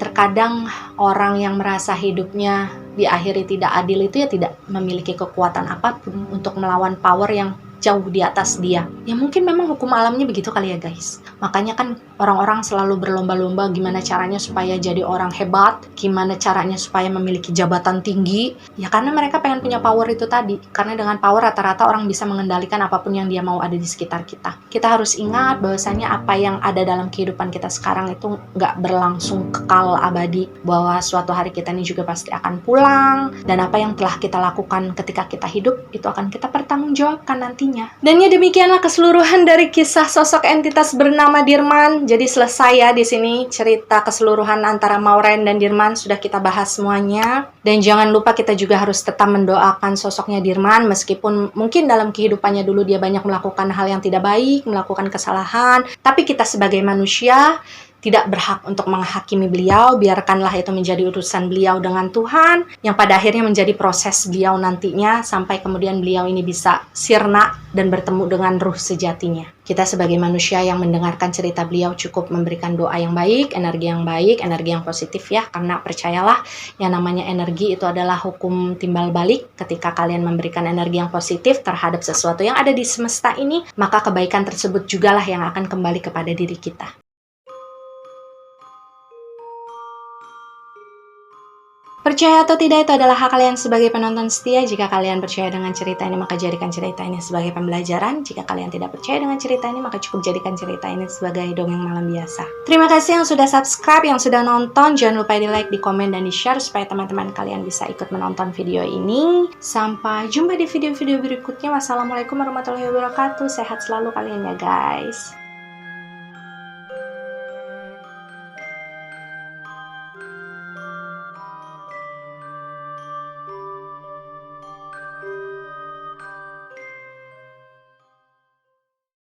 Terkadang orang yang merasa hidupnya diakhiri tidak adil itu ya tidak memiliki kekuatan apapun untuk melawan power yang jauh di atas dia. Ya mungkin memang hukum alamnya begitu kali ya guys. Makanya kan orang-orang selalu berlomba-lomba gimana caranya supaya jadi orang hebat, gimana caranya supaya memiliki jabatan tinggi. Ya karena mereka pengen punya power itu tadi. Karena dengan power rata-rata orang bisa mengendalikan apapun yang dia mau ada di sekitar kita. Kita harus ingat bahwasanya apa yang ada dalam kehidupan kita sekarang itu nggak berlangsung kekal abadi. Bahwa suatu hari kita ini juga pasti akan pulang. Dan apa yang telah kita lakukan ketika kita hidup itu akan kita pertanggungjawabkan nantinya. Dan ya demikianlah keseluruhan dari kisah sosok entitas bernama Dirman. Jadi selesai ya di sini cerita keseluruhan antara Mauren dan Dirman sudah kita bahas semuanya. Dan jangan lupa kita juga harus tetap mendoakan sosoknya Dirman meskipun mungkin dalam kehidupannya dulu dia banyak melakukan hal yang tidak baik, melakukan kesalahan. Tapi kita sebagai manusia tidak berhak untuk menghakimi beliau. Biarkanlah itu menjadi urusan beliau dengan Tuhan, yang pada akhirnya menjadi proses beliau nantinya sampai kemudian beliau ini bisa sirna dan bertemu dengan ruh sejatinya. Kita sebagai manusia yang mendengarkan cerita beliau cukup memberikan doa yang baik, energi yang positif ya, karena percayalah yang namanya energi itu adalah hukum timbal balik. Ketika kalian memberikan energi yang positif terhadap sesuatu yang ada di semesta ini, maka kebaikan tersebut jugalah yang akan kembali kepada diri kita. Percaya atau tidak itu adalah hak kalian sebagai penonton setia. Jika kalian percaya dengan cerita ini, maka jadikan cerita ini sebagai pembelajaran. Jika kalian tidak percaya dengan cerita ini, maka cukup jadikan cerita ini sebagai dongeng malam biasa. Terima kasih yang sudah subscribe, yang sudah nonton. Jangan lupa di like, di komen, dan di share supaya teman-teman kalian bisa ikut menonton video ini. Sampai jumpa di video-video berikutnya. Wassalamualaikum warahmatullahi wabarakatuh. Sehat selalu kalian ya guys.